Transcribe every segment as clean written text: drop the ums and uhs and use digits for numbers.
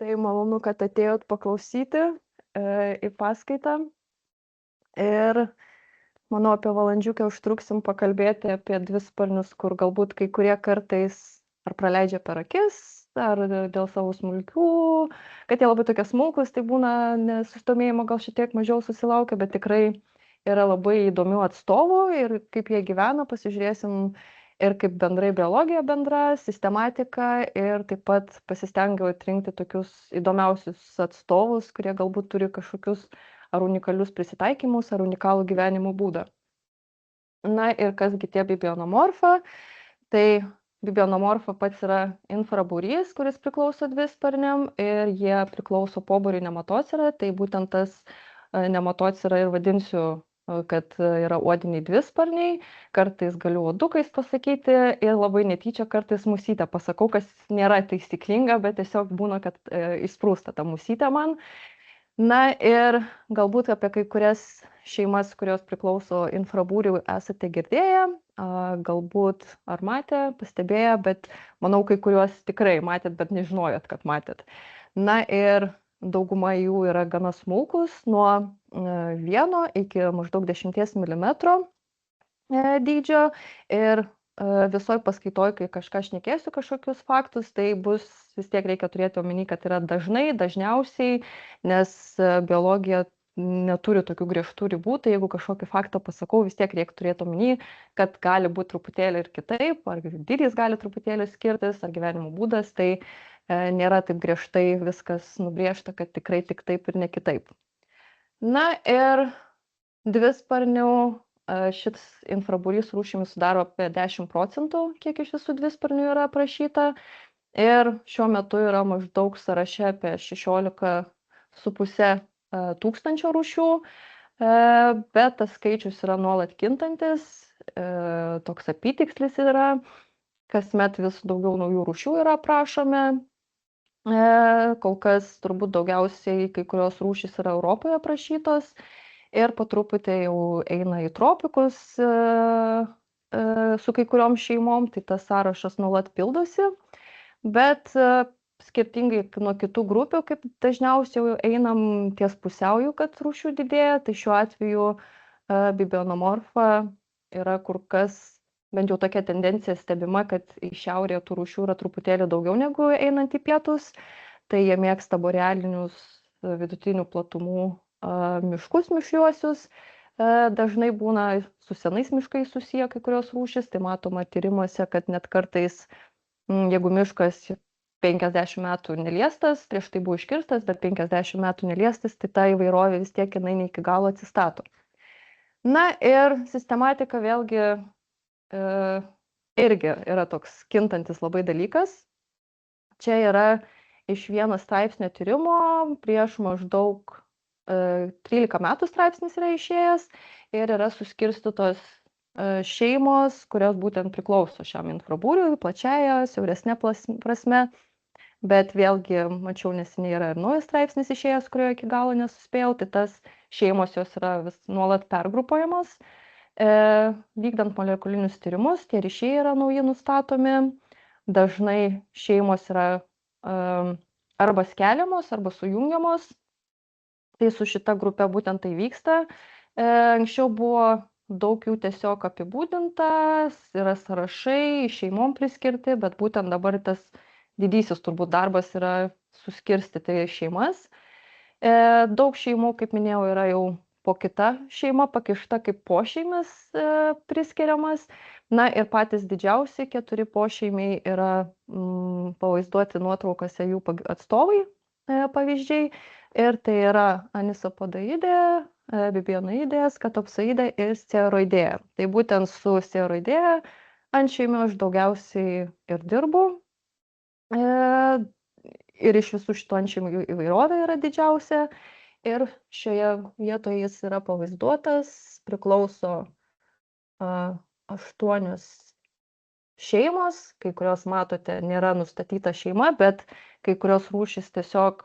Tai malonu, kad atėjot paklausyti į paskaitą. Ir manau, apie valandžiukę užtruksim pakalbėti apie dvisparnius, kur galbūt kai kurie kartais ar praleidžia per akis, ar dėl savo smulkių, kad jie labai tokie smulkus, tai būna nesusidomėjimo gal šiek tiek mažiau susilaukia, bet tikrai yra labai įdomių atstovų ir kaip jie gyvena, pasižiūrėsim ir kaip bendrai biologija bendra, sistematika ir taip pat pasistengiau atrinkti tokius įdomiausius atstovus, kurie galbūt turi kažkokius ar unikalius prisitaikymus, ar unikalų gyvenimo būdą. Na ir kasgi tie bibionomorfa, tai bibionomorfa pats yra infrabūrys, kuris priklauso dvisparniam ir jie priklauso pobūriui nematocera, tai būtent tas nematocera ir vadinsiu, kad yra uodiniai dvisparniai, kartais galiu uodukais pasakyti ir labai netyčia kartais musytę pasakau, kas nėra taisyklinga, bet tiesiog būna, kad įsprūsta ta musytė man. Na ir galbūt apie kai kurias šeimas, kurios priklauso infrabūriui, esate girdėję, galbūt ar matę, pastebėję, bet manau, kai kuriuos tikrai matėt, bet nežinojot, kad matėt. Na ir dauguma jų yra gana smulkus, nuo 1 iki maždaug 10 mm dydžio ir visoj paskaitoj, kai kažką šnekėsiu kažkokius faktus, tai bus vis tiek reikia turėti omeny, kad yra dažniausiai, nes biologija neturi tokių griežtų ribų, tai jeigu kažkokį faktą pasakau, vis tiek reikia turėti omeny, kad gali būti truputėlį ir kitaip, ar dydis gali truputėlį skirtis, ar gyvenimo būdas, tai nėra taip griežtai viskas nubrėžta, kad tikrai tik taip ir ne kitaip. Na ir dvisparnių šis infrabūrys rūšimis sudaro apie 10%, kiek iš visų dvisparnių yra aprašyta. Ir šiuo metu yra maždaug sąraše apie 16,5 tūkstančio rūšių, bet tas skaičius yra nuolat kintantis, toks apytikslis yra, kasmet vis daugiau naujų rūšių yra aprašome. Kol kas turbūt daugiausiai kai kurios rūšys yra Europoje aprašytos ir po truputį jau eina į tropikus su kai kuriom šeimom, tai tas sąrašas nuolat pildosi, bet skirtingai nuo kitų grupių, kaip dažniausiai jau einam ties pusiauju, kad rūšių didėja, tai šiuo atveju bibionomorfa yra kur kas, bent jau tokia tendencija stebima, kad į šiaurę tų rūšių yra truputėlį daugiau negu einant į pietus, tai jie mėgsta borealinius vidutinių platumų miškus mišriuosius, dažnai būna su senais miškais susiję kai kurios rūšys, tai matoma tyrimuose, kad net kartais, jeigu miškas 50 metų neliestas, prieš tai buvo iškirstas, bet 50 metų neliestas, tai ta įvairovė vis tiek jinai ne iki galo atsistato. Na ir sistematika vėlgi irgi yra toks kintantis labai dalykas. Čia yra iš vieno straipsnio tyrimo prieš maždaug 13 metų straipsnis yra išėjęs ir yra suskirstytos šeimos, kurios būtent priklauso šiam infrabūriui, plačiaja, siauresnė prasme, bet vėlgi, mačiau neseniai yra ir naujas straipsnis išėjęs, kurio iki galo nesuspėjau, tai tas šeimos jos yra vis nuolat pergrupuojamos. Vykdant molekulinius tyrimus, tie ryšiai yra nauji nustatomi, dažnai šeimos yra arba skeliamos, arba sujungiamos, tai su šita grupe būtent tai vyksta. Anksčiau buvo daug jų tiesiog apibūdintas, yra sąrašai, šeimom priskirti, bet būtent dabar tas didysis turbūt darbas yra suskirstyti šeimas. Daug šeimų, kaip minėjau, yra jau po kita šeima pakišta kaip pošeimis priskiriamas. Na ir patys didžiausi 4 pošeimiai yra pavaizduoti nuotraukose jų atstovai pavyzdžiai. Ir tai yra anisopodaidė, bibionaidė, skatopsaidė ir sceroidėja. Tai būtent su sceroidėja ant šeimio aš daugiausiai ir dirbu. Ir iš visų šitų ant šeimų įvairovė yra didžiausia. Ir šioje vietoje jis yra pavaizduotas, priklauso 8 šeimos, kai kurios matote nėra nustatyta šeima, bet kai kurios rūšys tiesiog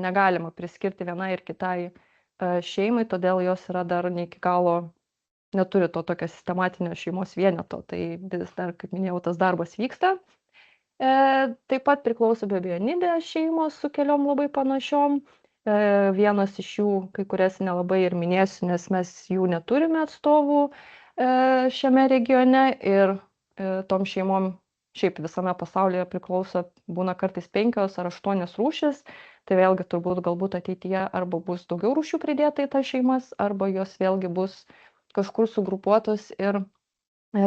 negalima priskirti vienai ir kitai šeimai, todėl jos yra dar ne iki galo, neturi to tokio sistematinio šeimos vieneto, tai vis dar, kaip minėjau, tas darbas vyksta. Taip pat priklauso bebionidės šeimos su keliom labai panašiom. Vienos iš jų, kai kurias nelabai ir minėsiu, nes mes jų neturime atstovų šiame regione ir tom šeimom šiaip visame pasaulyje priklauso, būna kartais 5 ar 8 rūšis, tai vėlgi turbūt galbūt ateityje arba bus daugiau rūšių pridėta į tas šeimas, arba jos vėlgi bus kažkur sugrupuotos ir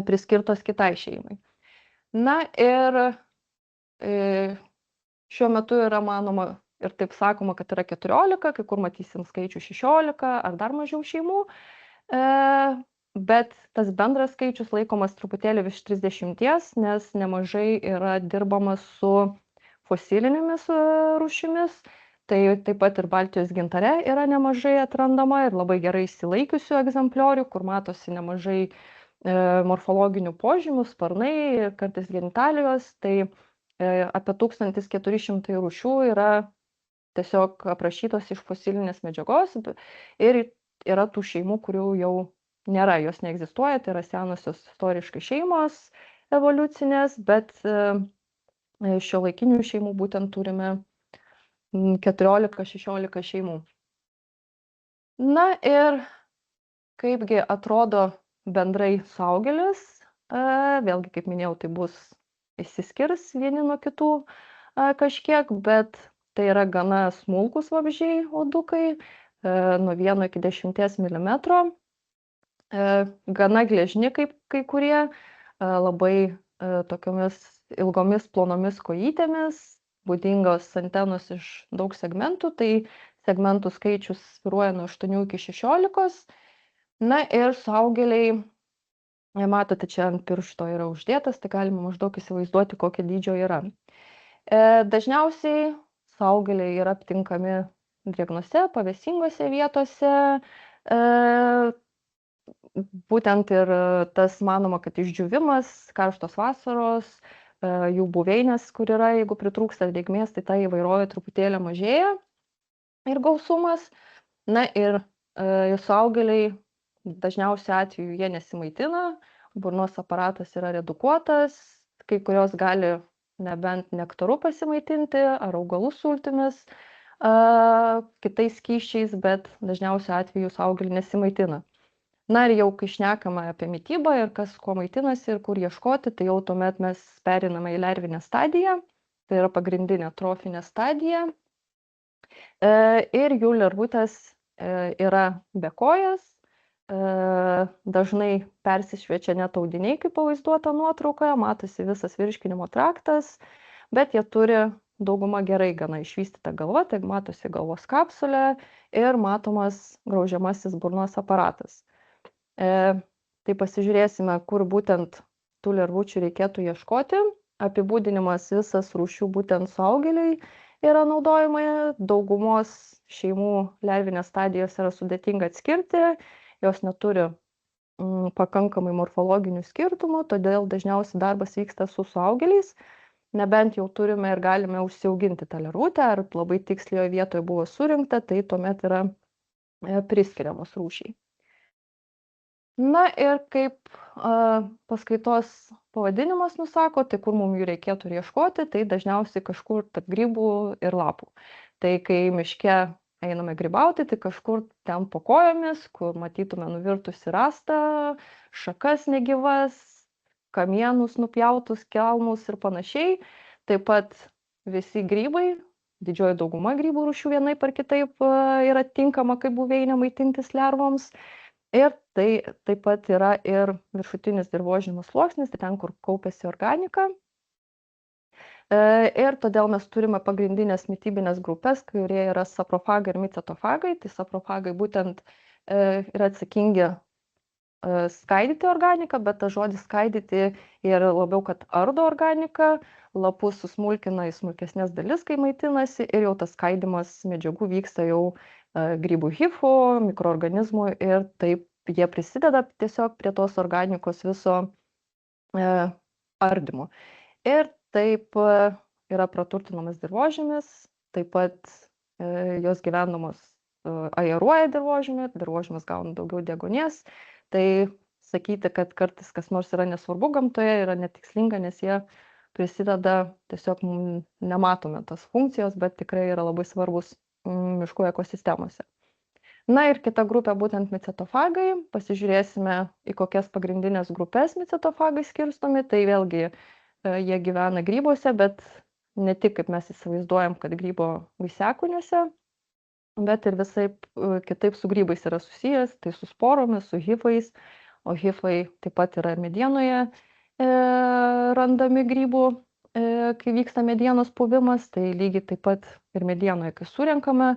priskirtos kitai šeimai. Na ir šiuo metu yra manoma ir taip sakoma, kad yra 14, kai kur matysim skaičių 16 ar dar mažiau šeimų, bet tas bendras skaičius laikomas truputėlį virš 30, nes nemažai yra dirbama su fosilinėmis rūšimis. Tai taip pat ir Baltijos gintare yra nemažai atrandama ir labai gerai išsilaikiusių egzempliorių, kur matosi nemažai morfologinių požymių, sparnai, kartais genitalijos. Tai apie 1400 rūšių yra tiesiog aprašytos iš fosilinės medžiagos ir yra tų šeimų, kurių jau nėra, jos neegzistuoja, tai yra senosios istoriškai šeimos evoliucinės, bet šiuolaikinių šeimų būtent turime 14-16 šeimų. Na ir kaipgi atrodo bendrai suaugėlis, vėlgi, kaip minėjau, tai bus išsiskirs vieni nuo kitų kažkiek, bet tai yra gana smulkus vabzdžiai uodukai, nuo 1 iki 10 mm, gana gležni kai kurie, labai tokiomis ilgomis plonomis kojytėmis, būdingos antenos iš daug segmentų, tai segmentų skaičius svyruoja nuo 8 iki 16. Na ir suaugėliai, matote, čia ant piršto yra uždėtas, tai galima maždaug įsivaizduoti, kokio dydžio yra. Dažniausiai suaugėliai yra aptinkami drėgnose, pavėsingose vietose. Būtent ir tas manoma, kad išdžiūvimas, karštos vasaros, jų buveinės, kur yra, jeigu pritrūksta drėgmės, tai ta įvairovė truputėlį mažėja ir gausumas. Na ir suaugėliai dažniausiai atveju jie nesimaitina, burnos aparatas yra redukuotas, kai kurios gali nebent nektaru pasimaitinti ar augalų sultimis, kitais skysčiais, bet dažniausiai atveju suaugėliai nesimaitina. Na ir jau kai šnekame apie mitybą ir kas kuo maitinasi ir kur ieškoti, tai jau tuomet mes periname į lervinę stadiją, tai yra pagrindinė trofinė stadija. Ir jų lervutės yra bekojas, dažnai persišviečia net audiniai, kaip pavaizduota nuotraukoje, matosi visas virškinimo traktas, bet jie turi dauguma gerai gana išvystyta galva, tai matosi galvos kapsulė ir matomas graužiamasis burnos aparatas. Tai pasižiūrėsime, kur būtent tų lervučių reikėtų ieškoti. Apibūdinimas visas rūšių būtent suaugėliai yra naudojama, daugumos šeimų lervinės stadijos yra sudėtinga atskirti, jos neturi pakankamai morfologinių skirtumų, todėl dažniausiai darbas vyksta su suaugėliais, nebent jau turime ir galime užsiauginti tą lervutę, ar labai tikslioje vietoje buvo surinkta, tai tuomet yra priskiriamos rūšiai. Na ir kaip paskaitos pavadinimas nusako, tai kur mums jų reikėtų ieškoti, tai dažniausiai kažkur tarp grybų ir lapų. Tai kai miške einame grybauti, tai kažkur ten po kojomis, kur matytume nuvirtusi rastą, šakas negyvas, kamienus nupjautus, kelmus ir panašiai. Taip pat visi grybai, didžioji dauguma grybų rūšių vienaip ar kitaip yra tinkama kaip buveinė maitintis lervoms. Ir tai taip pat yra ir viršutinis dirvožemio sluoksnis, tai ten, kur kaupiasi organika. Ir todėl mes turime pagrindinės mitybinės grupės, kurie yra saprofagai ir micetofagai. Tai saprofagai būtent yra atsakingi skaidyti organiką, bet tas žodis skaidyti yra labiau, kad ardo organiką, lapus susmulkina į smulkesnės dalis, kai maitinasi, ir jau tas skaidimas medžiagų vyksta jau grybų hifų, mikroorganizmų ir taip jie prisideda tiesiog prie tos organikos viso ardymo. Ir taip yra praturtinamas dirvožemis, taip pat jos gyvenamos aeruoja dirvožemį, dirvožemis gauna daugiau deguonies. Tai sakyti, kad kartais kas nors yra nesvarbu gamtoje, yra netikslinga, nes jie prisideda, tiesiog nematome tas funkcijos, bet tikrai yra labai svarbus miškų ekosistemose. Na ir kita grupė būtent micetofagai. Pasižiūrėsime, į kokias pagrindinės grupės micetofagai skirstomi. Tai vėlgi jie gyvena grybuose, bet ne tik kaip mes įsivaizduojam, kad grybo vaisiakūniuose, bet ir visaip kitaip su grybais yra susijęs, tai su sporomis, su hifais, o hifai taip pat yra medienoje randami grybų, kai vyksta medienos puvimas, tai lygiai taip pat ir medienoje, kai surenkame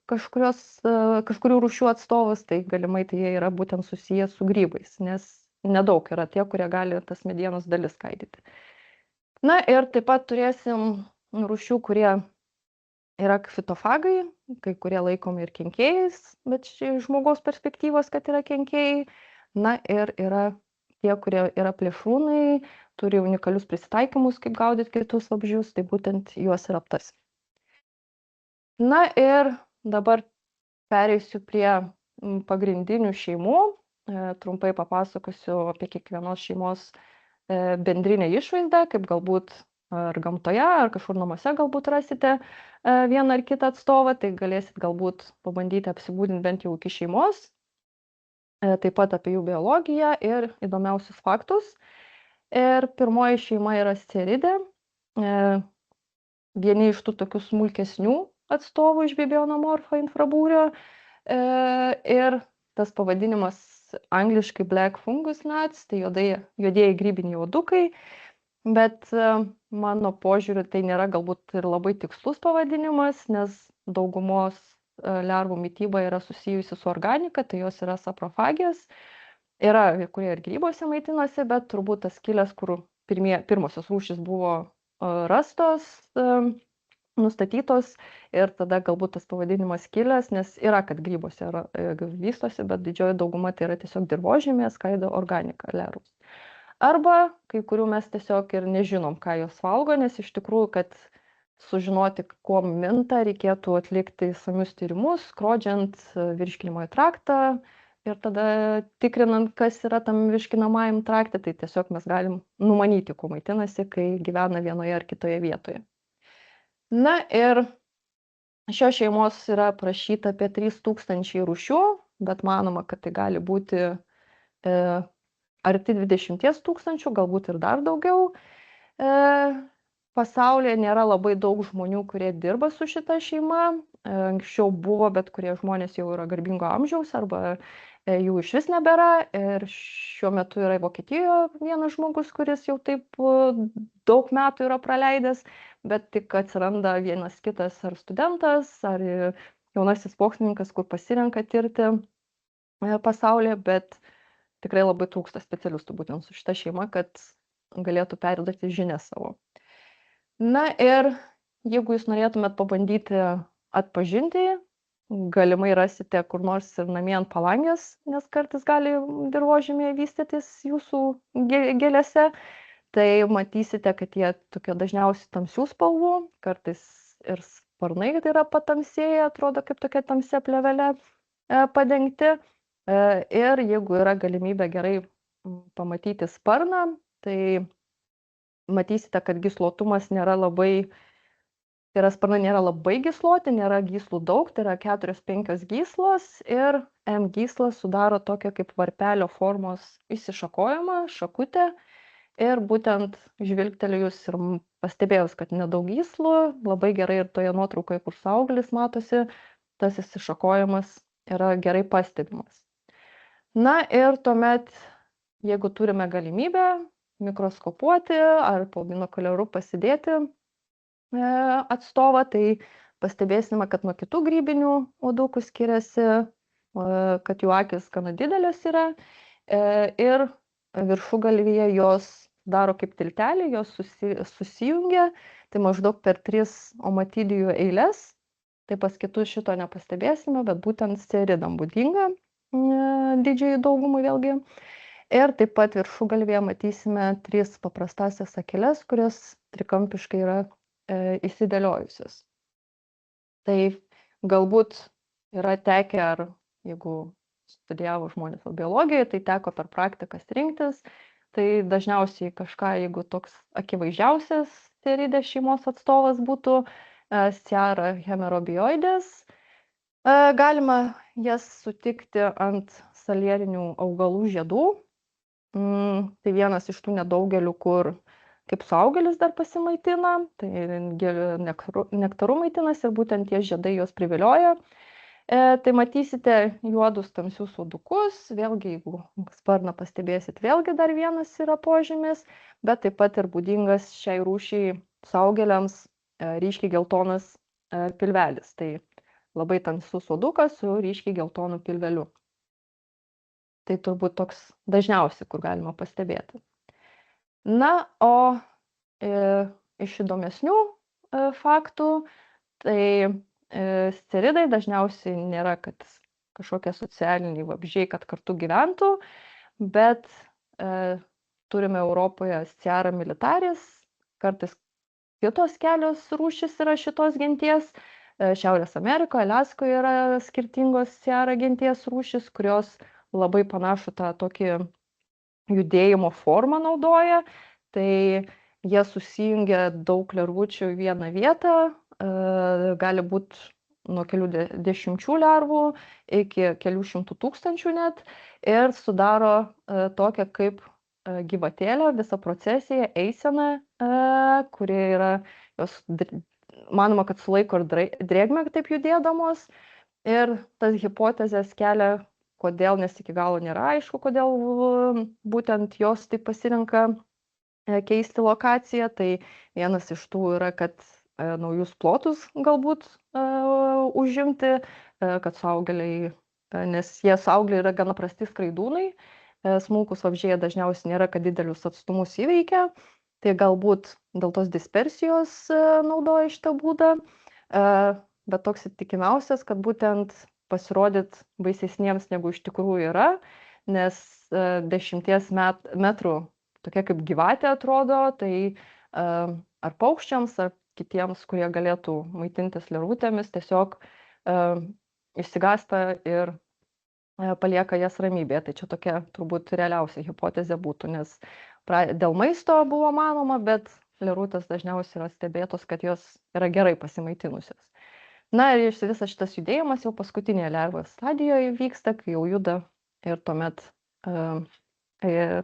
kažkurių rūšių atstovus, tai galimai tai jie yra būtent susiję su grybais, nes nedaug yra tie, kurie gali tas medienos dalis skaidyti. Na ir taip pat turėsim rūšių, kurie yra fitofagai, kai kurie laikomi ir kenkėjais, bet iš žmogaus perspektyvos, kad yra kenkėjai. Na ir yra tie, kurie yra plėšrūnai, turi unikalius prisitaikymus, kaip gaudyti kitus vabzdžius, tai būtent juos ir aptarsim. Na ir dabar pereisiu prie pagrindinių šeimų. Trumpai papasakosiu apie kiekvienos šeimos bendrinę išvaizdą, kaip galbūt ar gamtoje, ar kažkur namuose galbūt rasite vieną ar kitą atstovą, tai galėsit galbūt pabandyti apsibūdinti bent jau iki šeimos, taip pat apie jų biologiją ir įdomiausius faktus. Ir pirmoji šeima yra Sciaridė, vieni iš tų tokių smulkesnių atstovų iš Bibionomorpha infrabūrio. Ir tas pavadinimas angliškai Black Fungus Gnats, tai juodieji grybiniai uodukai, bet mano požiūriu tai nėra galbūt ir labai tikslus pavadinimas, nes daugumos lervų mityba yra susijusi su organika, tai jos yra saprofagijos. Yra, kurie ir grybuose maitinasi, bet turbūt tas kilęs, kur pirmosios rūšys buvo rastos, nustatytos ir tada galbūt tas pavadinimas kilęs, nes yra, kad grybuose vystosi, bet didžioji dauguma tai yra tiesiog dirvožemėje skaido organiką lervos. Arba kai kurių mes tiesiog ir nežinom, ką jos valgo, nes iš tikrųjų, kad sužinoti, kuo minta, reikėtų atlikti išsamius tyrimus, skrodžiant virškinamąjį traktą ir tada tikrinant, kas yra tam virškinamajam trakte, tai tiesiog mes galim numanyti, kuo maitinasi, kai gyvena vienoje ar kitoje vietoje. Na ir šios šeimos yra aprašyta apie 3000 rūšių, bet manoma, kad tai gali būti arti 20 000, galbūt ir dar daugiau. Pasaulyje nėra labai daug žmonių, kurie dirba su šita šeima. Anksčiau buvo, bet kurie žmonės jau yra garbingo amžiaus arba jų iš vis nebėra. Ir šiuo metu yra Vokietijoje vienas žmogus, kuris jau taip daug metų yra praleidęs, bet tik atsiranda vienas kitas ar studentas, ar jaunasis mokslininkas, kur pasirenka tirti pasaulyje, bet tikrai labai trūksta specialistų būtent su šita šeima, kad galėtų perduoti žinią savo. Na ir jeigu jūs norėtumėt pabandyti atpažinti, galimai rasite kur nors ir namie ant palangės, nes kartais gali dirvožemėje vystytis jūsų gėlėse, tai matysite, kad jie tokie dažniausiai tamsių spalvų, kartais ir sparnai tai yra patamsėję, atrodo kaip tokia tamsia plėvelė padengti. Ir jeigu yra galimybė gerai pamatyti sparną, tai matysite, kad gyslotumas nėra labai, tai yra sparnai nėra labai gysloti, nėra gyslų daug, tai yra 4-5 gyslos ir M gyslas sudaro tokią kaip varpelio formos išsišakojimą, šakutę. Ir būtent žvilgtelėjus ir pastebėjus, kad nedaug gyslų, labai gerai ir toje nuotraukoje, kur sauglis matosi, tas išsišakojimas yra gerai pastebimas. Na ir tuomet, jeigu turime galimybę mikroskopuoti ar po binokuliaru pasidėti atstovą, tai pastebėsime, kad nuo kitų grybinių uodukų skiriasi, kad jų akis gana didelės yra ir viršugalvyje jos daro kaip tiltelį, jos susijungia, tai maždaug per 3 omatidijų eiles, tai pas kitus šito nepastebėsime, bet būtent Sciaridam būdinga didžiai daugumai vėlgi. Ir taip pat viršugalvyje matysime 3 paprastasias akeles, kurios trikampiškai yra įsidėliojusios. Tai galbūt yra tekę, ar jeigu studijavo žmonės biologijoje, tai teko per praktikas rinktis, tai dažniausiai kažką, jeigu toks akivaizdžiausias steridės šeimos atstovas būtų Sciara hemerobioides. Galima jas sutikti ant salierinių augalų žiedų. Tai vienas iš tų nedaugelių, kur kaip suaugėlis dar pasimaitina, tai nektaru maitinasi ir būtent tie žiedai juos privilioja. Tai matysite juodus tamsius uodukus, vėlgi, jeigu sparną pastebėsit, vėlgi dar vienas yra požymis, bet taip pat ir būdingas šiai rūšiai suaugėliams ryškiai geltonas pilvelis. Tai labai tamsus uodukas su ryškiai geltonu pilveliu. Tai turbūt toks dažniausiai, kur galima pastebėti. Na, o iš įdomesnių faktų, tai steridai dažniausiai nėra, kad kažkokie socialiniai vabzdžiai, kad kartu gyventų, bet turime Europoje Sciara militaris, kartais kitos kelios rūšys yra šitos genties. Šiaurės Amerikoje, Aliaskoje yra skirtingos Sciara genties rūšys, kurios labai panašų tą tokį judėjimo formą naudoja. Tai jie susijungia daug lervučių į vieną vietą, gali būti nuo kelių dešimčių lervų iki kelių šimtų tūkstančių net, ir sudaro tokią kaip gyvatėlę visą procesiją, eiseną, kuri yra, jos manoma, kad sulaiko ir drėgmę taip judėdamos, ir tas hipotezės kelia, kodėl, nes iki galo nėra aišku, kodėl būtent jos taip pasirenka keisti lokaciją. Tai vienas iš tų yra, kad naujus plotus galbūt užimti, kad suaugėliai, nes jie suaugėliai yra gana prasti skraidūnai, smulkus vabzdžiai dažniausiai nėra, kad didelius atstumus įveikia, tai galbūt dėl tos dispersijos naudoja šitą būdą, bet toks įtikimiausias, kad būtent pasirodyt baisesniems negu iš tikrųjų yra, nes 10 metrų tokia kaip gyvatė atrodo, tai ar paukščiams, ar kitiems, kurie galėtų maitintis lervutėmis, tiesiog išsigąsta ir palieka jas ramybėje. Tai čia tokia turbūt realiausia hipotezė būtų, nes dėl maisto buvo manoma, bet lervutės dažniausiai yra stebėtos, kad jos yra gerai pasimaitinusios. Na ir visas šitas judėjimas jau paskutinėje lervos stadijoje vyksta, kai jau juda ir tuomet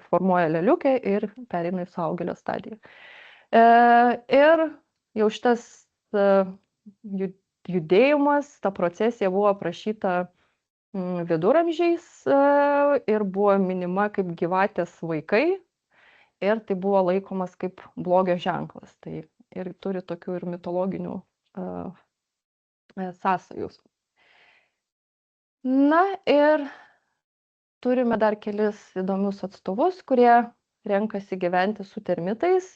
formuoja lėliukę ir pereina į suaugėlio stadiją. Ir jau šitas judėjimas, ta procesija buvo aprašyta viduramžiais ir buvo minima kaip gyvatės vaikai, ir tai buvo laikomas kaip blogio ženklas. Tai ir turi tokių ir mitologinių sąsajus. Na ir turime dar kelis įdomius atstovus, kurie renkasi gyventi su termitais.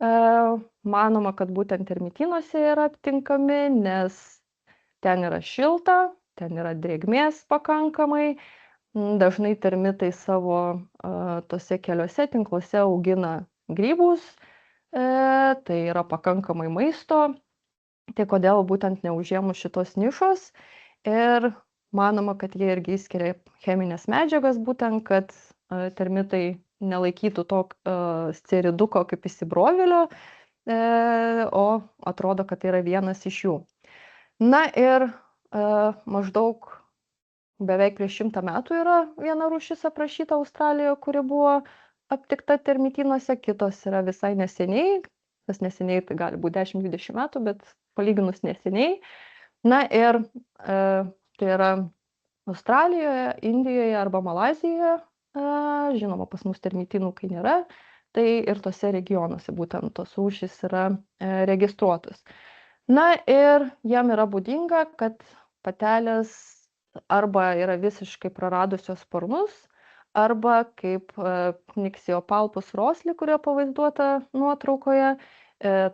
Manoma, kad būtent termitynuose yra aptinkami, nes ten yra šilta, ten yra drėgmės pakankamai. Dažnai termitai savo tose keliuose tinkluose augina grybus, tai yra pakankamai maisto. Tai kodėl būtent neužėmus šitos nišos, ir manoma, kad jie irgi įskiria cheminės medžiagas, būtent, kad termitai nelaikytų to sceriduko kaip įsibrovėlio, o atrodo, kad tai yra vienas iš jų. Na ir maždaug beveik prieš 100 metų yra viena rūšis aprašyta Australijoje, kuri buvo aptikta termitynuose, kitos yra visai neseniai. Tas neseniai tai gali būti 10-20 metų, bet palyginus neseniai. Na ir tai yra Australijoje, Indijoje arba Malazijoje, žinoma, pas mus termitynų kai nėra, tai ir tose regionuose būtent tos rūšys yra registruotos. Na ir jam yra būdinga, kad patelės arba yra visiškai praradusios sparnus, arba kaip Pnixiopalpus rosli, kurio pavaizduota nuotraukoje,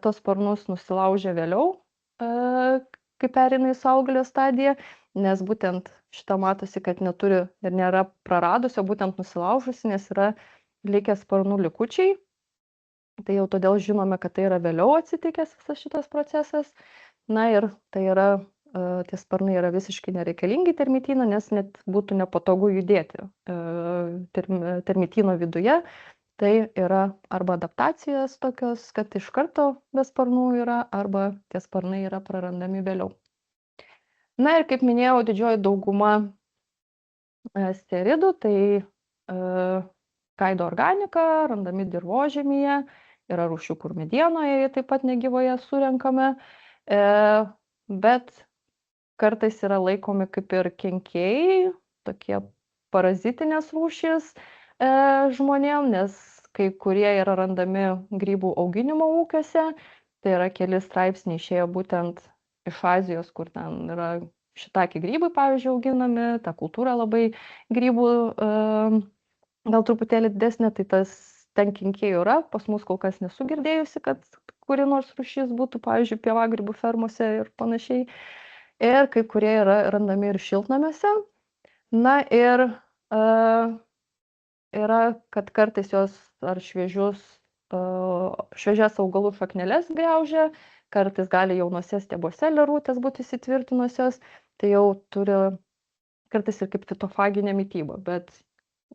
tos sparnus nusilaužia vėliau, kai pereina į suaugėlio stadiją, nes būtent šitą matosi, kad neturi ir nėra praradusio, būtent nusilaužusi, nes yra likę sparnų likučiai. Tai jau todėl žinome, kad tai yra vėliau atsitikęs visas šitas procesas. Na ir tai yra tie sparnai yra visiškai nereikalingi termityno, nes net būtų nepatogu judėti termityno viduje, tai yra arba adaptacijos tokios, kad iš karto be sparnų yra, arba tie sparnai yra prarandami vėliau. Na ir kaip minėjau, didžioji dauguma steridų, tai skaido organiką, randami dirvožemyje, yra rūšių, kur medienoje taip pat negyvoje surenkame, bet kartais yra laikomi kaip ir kenkėjai, tokie parazitinės rūšys žmonėm, nes kai kurie yra randami grybų auginimo ūkiuose, tai yra keli straipsniai išėjo būtent iš Azijos, kur ten yra šitaki grybai, pavyzdžiui, auginami, ta kultūra labai grybų gal truputėlį didesnė, tai tas ten kenkėjų yra, pas mus kol kas nesu girdėjusi, kad kuri nors rūšis būtų, pavyzdžiui, pievagrybų fermose ir panašiai. Ir kai kurie yra randami ir šiltnamiuose. Na ir yra, kad kartais jos ar šviežias augalų šakneles griaužia, kartais gali jaunose stiebuose lervutės būti įsitvirtinusios, tai jau turi kartais ir kaip fitofaginė mityba, bet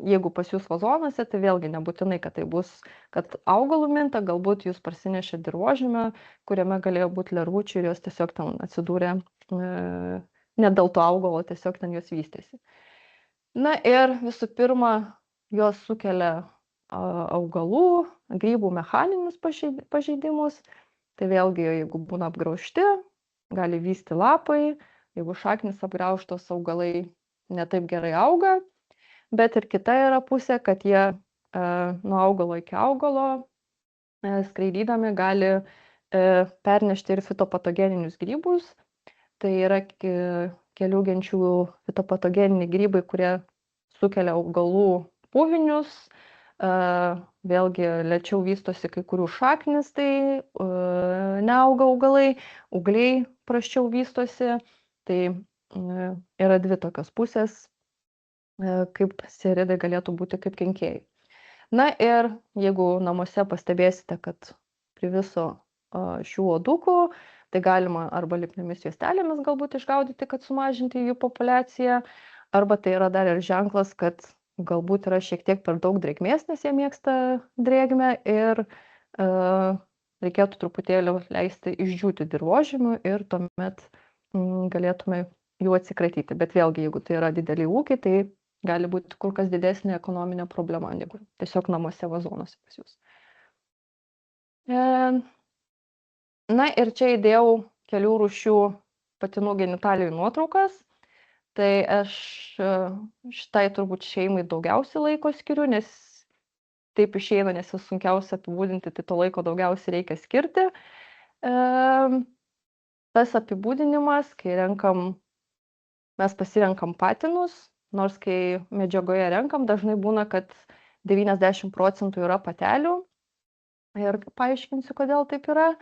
jeigu pas jūs vazonuose, tai vėlgi nebūtinai, kad tai bus, kad augalų minta, galbūt jūs parsinešė dirvožemę, kuriame galėjo būti lervučių ir jos tiesiog ten atsidūrė, ne dėl to augalo, tiesiog ten jos vystėsi. Na ir visų pirma, jos sukelia augalų, grybų mechaninius pažeidimus, tai vėlgi, jeigu būna apgraužti, gali vysti lapai, jeigu šaknis apgraužtos, augalai netaip gerai auga, bet ir kita yra pusė, kad jie nuo augalo iki augalo skraidydami gali pernešti ir fitopatogeninius grybus. Tai yra kelių genčių fitopatogeniniai grybai, kurie sukelia augalų puvinius, vėlgi lėčiau vystosi kai kurių šaknis, tai neauga augalai, ūgliai prasčiau vystosi, tai yra dvi tokios pusės, kaip steridai galėtų būti kaip kenkėjai. Na ir jeigu namuose pastebėsite, kad priviso šių uodukų, tai galima arba lipniomis juostelėmis galbūt išgaudyti, kad sumažinti jų populiaciją, arba tai yra dar ir ženklas, kad galbūt yra šiek tiek per daug drėgmės, nes jie mėgsta drėgmę ir reikėtų truputėlį leisti išdžiūti dirvožemių ir tuomet galėtume jų atsikratyti. Bet vėlgi, jeigu tai yra dideli ūkiai, tai gali būti kur kas didesnė ekonominė problema, negu tiesiog namuose vazonuose pas jūs. Na ir čia įdėjau kelių rūšių patinų genitalijų nuotraukas. Tai aš šitai turbūt šeimai daugiausiai laiko skiriu, nes taip išeina, nes jas sunkiausia apibūdinti, tai to laiko daugiausiai reikia skirti. Tas apibūdinimas, kai mes pasirenkam patinus, nors kai medžiagoje renkam, dažnai būna, kad 90% yra patelių. Ir paaiškinsiu, kodėl taip yra.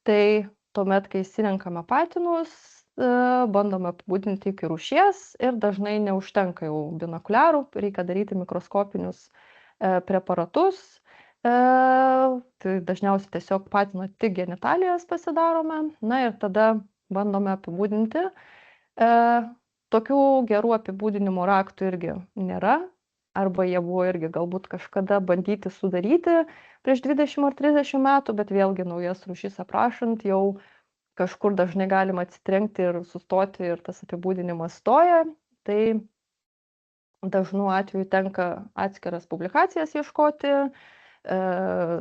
Tai tuomet, kai įsirenkame patinus, bandome apibūdinti iki rūšies ir dažnai neužtenka jau binokuliarų, reikia daryti mikroskopinius preparatus. Tai dažniausiai tiesiog patino tik genitalijas pasidarome. Na ir tada bandome apibūdinti. Tokių gerų apibūdinimo raktų irgi nėra, arba jie buvo irgi galbūt kažkada bandyti sudaryti prieš 20 ar 30 metų, bet vėlgi naujas rūšis aprašant jau kažkur dažnai galima atsitrenkti ir sustoti ir tas apibūdinimas stoja. Tai dažnu atveju tenka atskiras publikacijas ieškoti,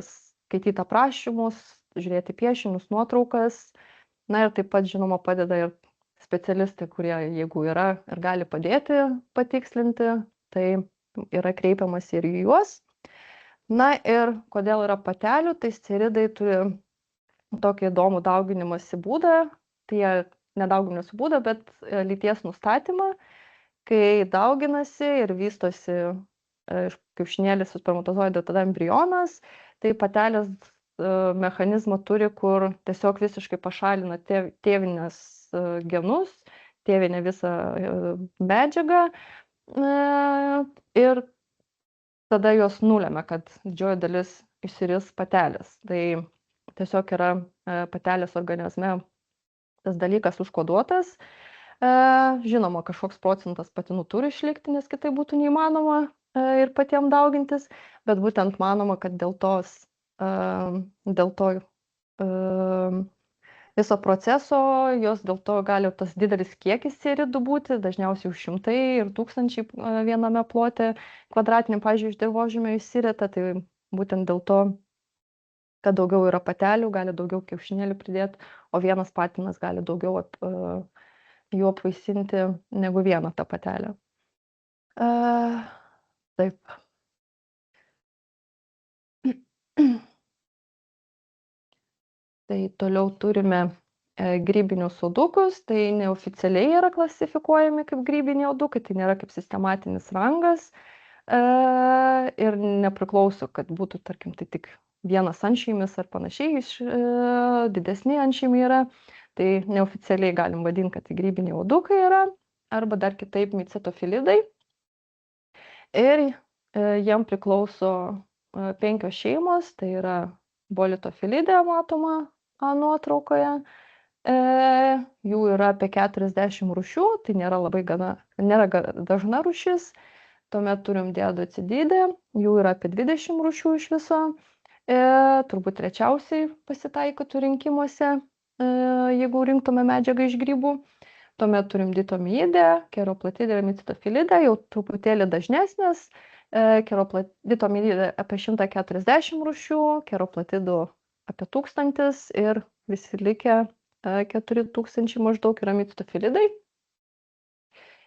skaityti aprašymus, žiūrėti piešinius, nuotraukas. Na ir taip pat, žinoma, padeda ir specialistai, kurie, jeigu yra ir gali padėti patikslinti, tai yra kreipiamas ir į juos. Na ir kodėl yra patelių, tai steridai turi tokį įdomų dauginimosi būdą, tai jie nedauginimosi būdą, bet lyties nustatymą, kai dauginasi ir vystosi iš kiaušinėlis su spermatozoidu, tada embrionas, tai patelės mechanizmą turi, kur tiesiog visiškai pašalina tėvinės genus, tėvinę visą medžiagą ir tada jos nulemia, kad didžioji dalis išsiris patelės. Tai tiesiog yra patelės organizme tas dalykas užkoduotas. Žinoma, kažkoks procentas patinų turi išlikti, nes kitaip būtų neįmanoma. ir patiem daugintis, bet būtent manoma, kad dėl to viso proceso, jos dėl to gali tas didelis kiekis seridų būti, dažniausiai už šimtai ir tūkstančiai viename plote kvadratiniam, pavyzdžiui, iš dirvožemio išsirita, tai būtent dėl to, kad daugiau yra patelių, gali daugiau kiaušinėlių pridėti, o vienas patinas gali daugiau jų apvaisinti negu vieną tą patelę. Taip. Tai toliau turime grybinius uodukus, tai neoficialiai yra klasifikuojami kaip grybiniai uodukai, tai nėra kaip sistematinis rangas ir nepriklauso, kad būtų, tarkim, tai tik vienas antšeimis ar panašiai, didesni antšeimiai yra, tai neoficialiai galim vadinti, kad tai grybiniai uodukai yra, arba dar kitaip micetofilidai. Ir jiem priklauso 5 šeimos, tai yra bolitofilidė matoma nuotraukoje. Jų yra apie 40 rūšių, tai nėra dažna rūšis. Tuomet turim diadocididę, jų yra apie 20 rūšių iš viso. Turbūt rečiausiai pasitaikytų rinkimuose, jeigu rinktume medžiagą iš grybų. Tuomet turim ditomiidę, keroplatidę ir micetofilidę, jau truputėlį dažnesnės. Ditomiidė apie 140 rūšių, keroplatidų apie 1000 ir visi likę 4000 maždaug yra micetofilidai.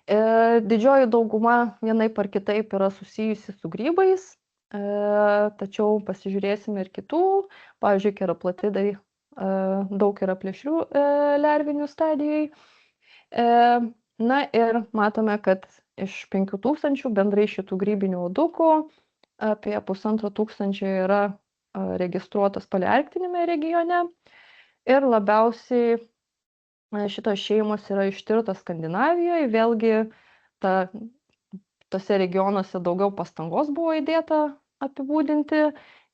Didžioji dauguma vienaip ar kitaip yra susijusi su grybais, tačiau pasižiūrėsime ir kitų. Pavyzdžiui, keroplatidai daug yra plėšrių lervinių stadijai. Na ir matome, kad iš 5000 bendrai šitų grybinių uodukų apie 1500 yra registruotas palearktinėme regione ir labiausiai šitos šeimos yra ištirtos Skandinavijoje. Vėlgi tose regionuose daugiau pastangos buvo įdėta apibūdinti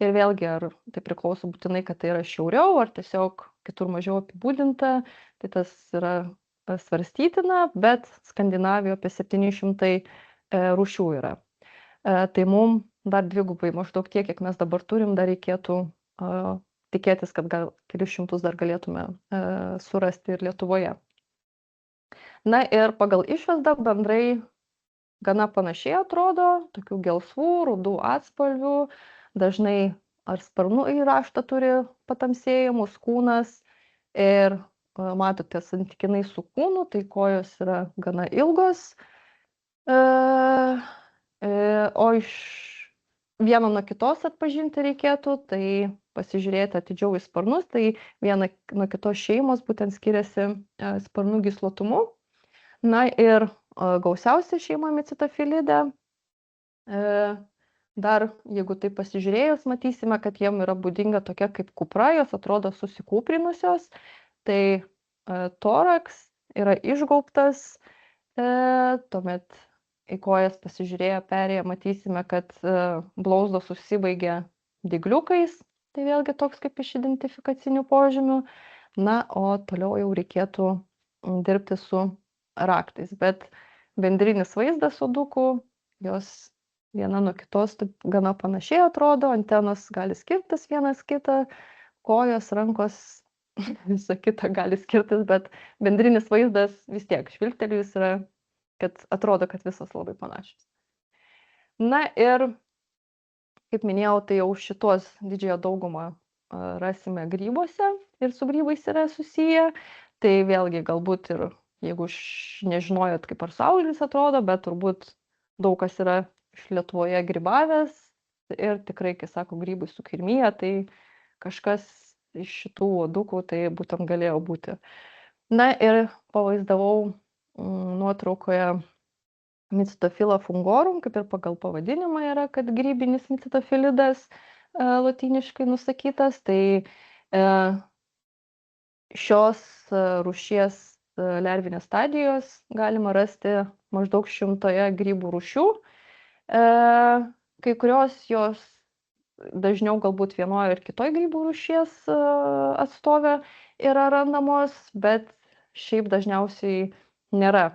ir vėlgi ar tai priklauso būtinai, kad tai yra šiauriau ar tiesiog kitur mažiau apibūdinta, tai tas yra svarstytina, bet Skandinavijoje apie 700 rūšių yra. Tai mums dar dvigubai maždaug tiek, kiek mes dabar turim, dar reikėtų tikėtis, kad gal kelius šimtus dar galėtume surasti ir Lietuvoje. Na ir pagal išvaizdą bendrai gana panašiai atrodo, tokių gelsvų, rudų atspalvių, dažnai ar sparnų įraštą turi patamsėjimus, kūnas ir matote santykinai su kūnu, tai kojos yra gana ilgos, o iš vieno nuo kitos atpažinti reikėtų, tai pasižiūrėti atidžiau į sparnus, tai viena nuo kitos šeimos būtent skiriasi sparnų gyslotumu. Na ir gausiausia šeima micetofilidė. Dar, jeigu tai pasižiūrėjus, matysime, kad jiem yra būdinga tokia kaip kupra, jos atrodo susikūprinusios. Tai toraks yra išgaubtas, tuomet į kojas pasižiūrėję perėję matysime, kad blauzdos susibaigia dygliukais, tai vėlgi toks kaip iš identifikacinių požymių. Na, o toliau jau reikėtų dirbti su raktais, bet bendrinis vaizdas uodukų, jos viena nuo kitos gana panašiai atrodo, antenos gali skirtis vienas kitą, kojos, rankos, visa kita gali skirtis, bet bendrinis vaizdas vis tiek žvilgtelėjus yra, kad atrodo, kad visos labai panašios. Na ir, kaip minėjau, tai jau šitos didžiąją daugumą rasime grybuose ir su grybais yra susiję. Tai vėlgi galbūt ir, jeigu nežinojot, kaip parsaulis atrodo, bet turbūt daug kas yra iš Lietuvoje grybavęs ir tikrai, kai sako grybai su kirmyje, tai kažkas iš šitų uodukų tai būtent galėjo būti. Na ir pavaizdavau nuotraukoje Micetofila fungorum, kaip ir pagal pavadinimą yra, kad grybinis micetofilidas lotyniškai nusakytas. Tai šios rūšies lervinės stadijos galima rasti maždaug 100 grybų rūšių. Kai kurios jos dažniau galbūt vienoje ir kitoje grybų rūšies atstovė yra randamos, bet šiaip dažniausiai nėra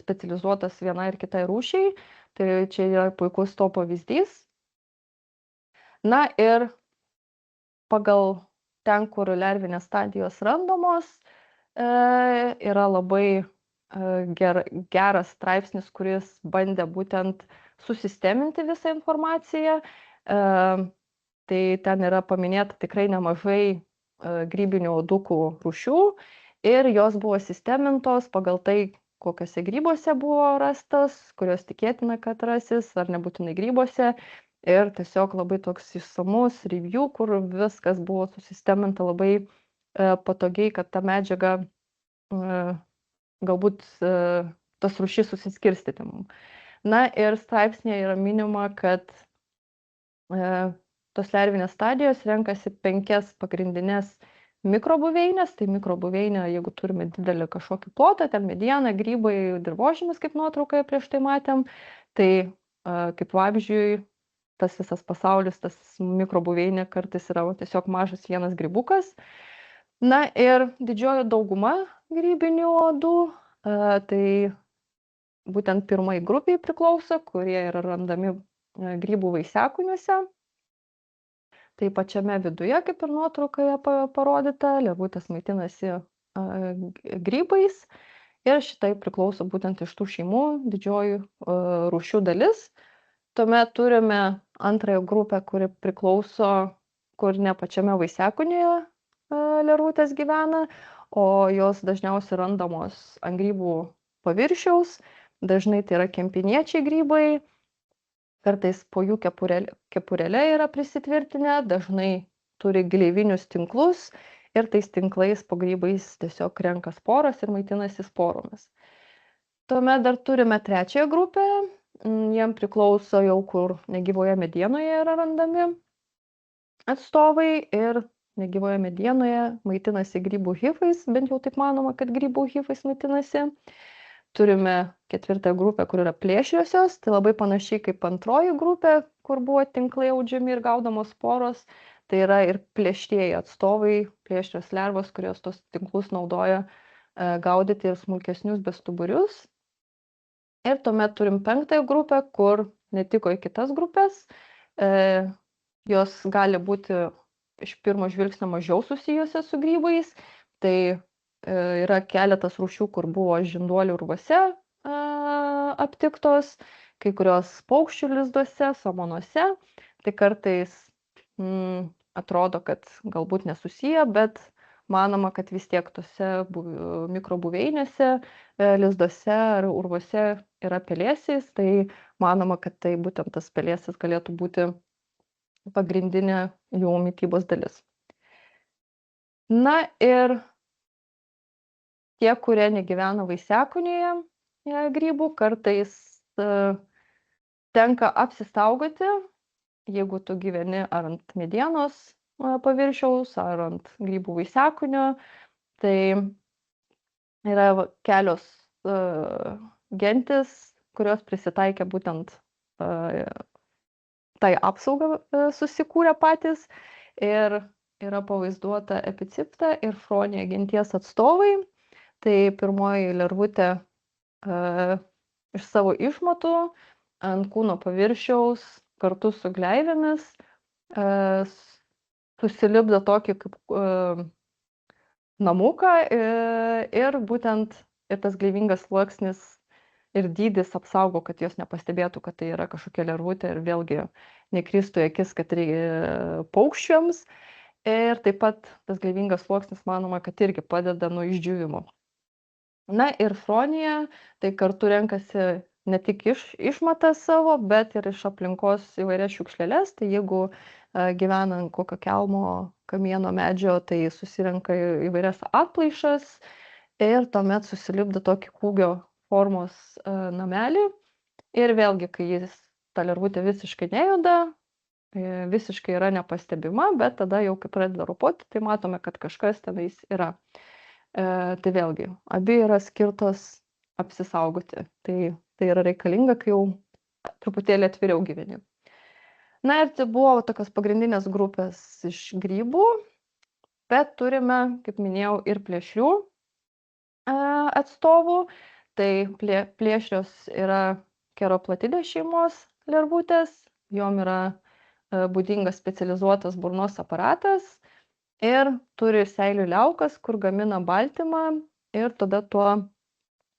specializuotas vienai ir kitai rūšiai. Tai čia yra puikus to pavyzdys. Na ir pagal ten, kur lervinės stadijos randamos, yra labai geras straipsnis, kuris bandė būtent susisteminti visą informaciją. Tai ten yra paminėta tikrai nemažai grybinių uodukų rūšių ir jos buvo sistemintos pagal tai, kokiuose grybuose buvo rastas, kurios tikėtina, kad rasis, ar nebūtinai grybuose. Ir tiesiog labai toks išsamus review, kur viskas buvo susisteminta labai patogiai, kad ta medžiaga galbūt tas rūšis susiskirstyti mums. Na ir straipsnėje yra minima, kad tos lervinės stadijos renkasi 5 pagrindinės mikrobuveinės. Tai mikrobuveinė, jeigu turime didelį kažkokį plotą, ten mediena, grybai, dirvožemis, kaip nuotraukoje prieš tai matėm, tai kaip pavyzdžiui, tas visas pasaulis, tas mikrobuveinė kartais yra tiesiog mažas vienas grybukas. Na ir didžioji dauguma grybinių uodų, tai būtent pirmai grupiai priklauso, kurie yra randami grybų vaisiakūniuose. Tai pačiame viduje, kaip ir nuotraukoje parodyta, lervutės maitinasi grybais ir šitai priklauso būtent iš tų šeimų didžioji rūšių dalis. Tuomet turime antrąją grupę, kuri priklauso, kur ne pačiame vaisiakūnyje lervutės gyvena, o jos dažniausiai randamos ant grybų paviršiaus. Dažnai tai yra kempiniečiai grybai, kartais po jų kepurėle yra prisitvirtinę, dažnai turi gleivinius tinklus ir tais tinklais po grybais tiesiog renka sporas ir maitinasi sporomis. Tuomet dar turime trečiąją grupę, jiem priklauso jau, kur negyvoje medienoje yra randami atstovai ir negyvoje medienoje maitinasi grybų hifais, bent jau taip manoma, kad grybų hifais maitinasi. Turime ketvirtą grupę, kur yra plėšriosios, tai labai panašiai kaip antroji grupė, kur buvo tinklai audžiami ir gaudomos sporos. Tai yra ir plėšrieji atstovai, plėšrios lervos, kurios tos tinklus naudoja gaudyti ir smulkesnius bestuburius. Ir tuomet turim penktąją grupę, kur netiko į kitas grupės. Jos gali būti iš pirmo žvilgsnio mažiau susijusios su grybais. Tai yra keletas rūšių, kur buvo žinduolių urvuose aptiktos, kai kurios paukščių lizduose, samanuose. Tai kartais atrodo, kad galbūt nesusiję, bet manoma, kad vis tiek tose mikrobuveinėse, lizduose ar urvuose yra pelėsis, tai manoma, kad tai būtent tas pelėsis galėtų būti pagrindinė jų mitybos dalis. Na ir tie, kurie negyvena vaisiakūnyje grybų, kartais tenka apsisaugoti, jeigu tu gyveni ar ant medienos paviršiaus, ar ant grybų vaisiakūnio. Tai yra kelios gentis, kurios prisitaikė būtent tai apsaugą susikūrė patys. Ir yra pavaizduota epicipta ir fronija genties atstovai. Tai pirmoji lervutė iš savo išmatų ant kūno paviršiaus kartu su gleivėmis susilipdo tokį kaip namuką ir būtent ir tas gleivingas sluoksnis ir dydis apsaugo, kad jos nepastebėtų, kad tai yra kažkokia lervutė ir vėlgi nekristų į akis, kad paukščiams. Ir taip pat tas gleivingas sluoksnis manoma, kad irgi padeda nuo išdžiūvimo. Na ir fronija, tai kartu renkasi ne tik išmatas savo, bet ir iš aplinkos įvairias šiukšlėles. Tai jeigu gyvena ant kokio kelmo, kamieno medžio, tai susirenka įvairias atplaišas ir tuomet susilipdo tokį kūgio formos namelį. Ir vėlgi, kai ta lervutė visiškai nejuda, visiškai yra nepastebima, bet tada jau kai pradeda ropoti, tai matome, kad kažkas tenais yra. Tai vėlgi, abi yra skirtos apsisaugoti. Tai yra reikalinga, kai jau truputėlį atviriau gyveni. Na ir tai buvo tokios pagrindinės grupės iš grybų, bet turime, kaip minėjau, ir plėšrių atstovų. Tai plėšrios yra keroplatidės šeimos lervutės, jom yra būdingas specializuotas burnos aparatas ir turi seilių liaukas, kur gamina baltymą ir tada tuo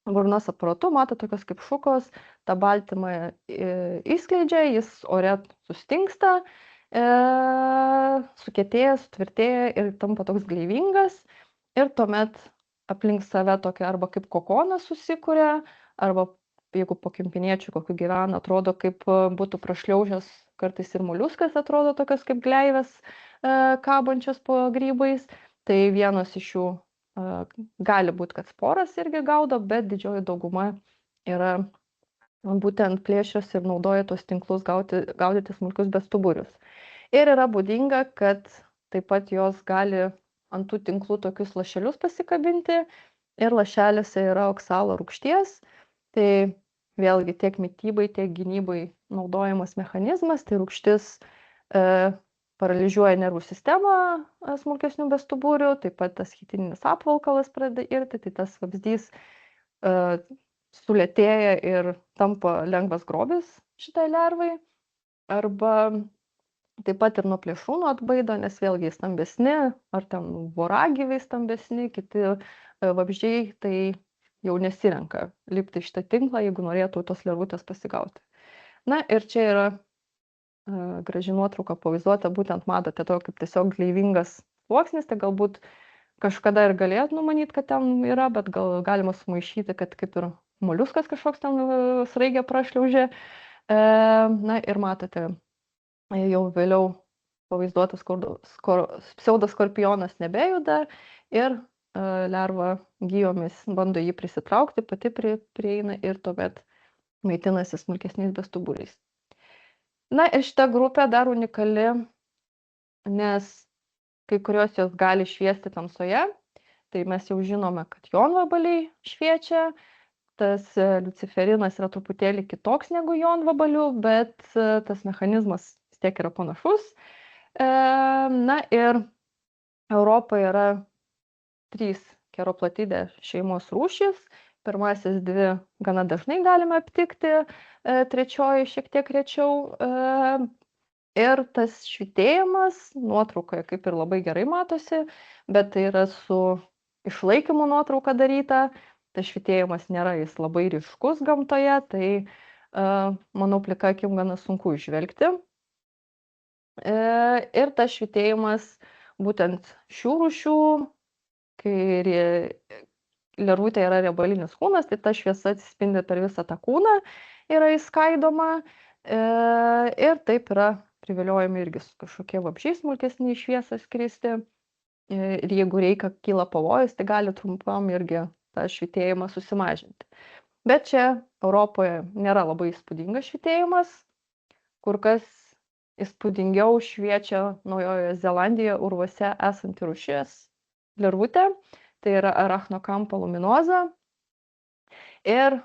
burnos aparatu, mato tokios kaip šukos, tą baltymą įskleidžia, jis ore sustingsta, sukietėja, sutvirtėja ir tampa toks gleivingas ir tuomet aplink save tokia arba kaip kokonas susikuria, arba jeigu po kempiniečių kokių gyvena, atrodo kaip būtų prašliaužęs, kartais ir moliuskas atrodo tokios kaip gleivės kabančios po grybais, tai vienos iš jų gali būti, kad sporas irgi gaudo, bet didžioji dauguma yra būtent plėšrios ir naudoja tos tinklus gaudyti smulkius bestuburius. Ir yra būdinga, kad taip pat jos gali ant tų tinklų tokius lašelius pasikabinti ir lašeliuose yra oksalo rūgšties. Tai vėlgi tiek mitybai, tiek gynybai naudojamas mechanizmas, tai rūgštis paralyžiuoja nervų sistemą smulkesnių bestuburių, taip pat tas chitininis apvalkalas pradeda irti, tai tas vabzdys sulėtėja ir tampa lengvas grobis šitai lervai. Arba taip pat ir nuo plėšrūnų atbaido, nes vėlgi stambesni, ar ten voragyviai stambesni, kiti vabzdžiai, tai jau nesirenka lipti šitą tinklą, jeigu norėtų tos lervutės pasigauti. Na ir čia yra graži nuotrauka pavaizduota, būtent matote to kaip tiesiog gleivingas sluoksnis, tai galbūt kažkada ir galėjot numanyti, kad ten yra, bet gal galima sumaišyti, kad kaip ir moliuskas kažkoks ten sraigė prašliaužė. Na ir matote, jau vėliau pavaizduotas pseudoskorpionas nebejuda ir lerva gijomis bando jį prisitraukti, pati prieina ir tuomet maitinasi smulkesniais bestuburiais. Na ir šita grupė dar unikali, nes kai kurios jos gali šviesti tamsoje, tai mes jau žinome, kad jonvabaliai šviečia, tas luciferinas yra truputėlį kitoks negu jonvabalių, bet tas mechanizmas vis tiek yra panašus. Na ir Europoje yra 3 keroplatidė šeimos rūšys. Pirmasis 2 gana dažnai galime aptikti, trečioji šiek tiek rečiau. Ir tas švytėjimas nuotraukoje kaip ir labai gerai matosi, bet tai yra su išlaikymu nuotrauka daryta. Tas švytėjimas nėra jis labai ryškus gamtoje, tai manau plika akim gana sunku išvelgti. Ir tas švytėjimas būtent šių rūšių, kai lervutė yra riebalinis kūnas, tai ta šviesa atsispindi per visą tą kūną, yra įskaidoma ir taip yra priviliojami irgi kažkokie vabzdžiai smulkesni į šviesą skristi. Ir jeigu reikia, kyla pavojus, tai gali trumpam irgi tą švytėjimą susimažinti. Bet čia Europoje nėra labai įspūdingas švytėjimas, kur kas įspūdingiau šviečia Naujojoje Zelandijoje urvuose esanti rūšis lervutė. Tai yra Arachnokampa luminosa. Ir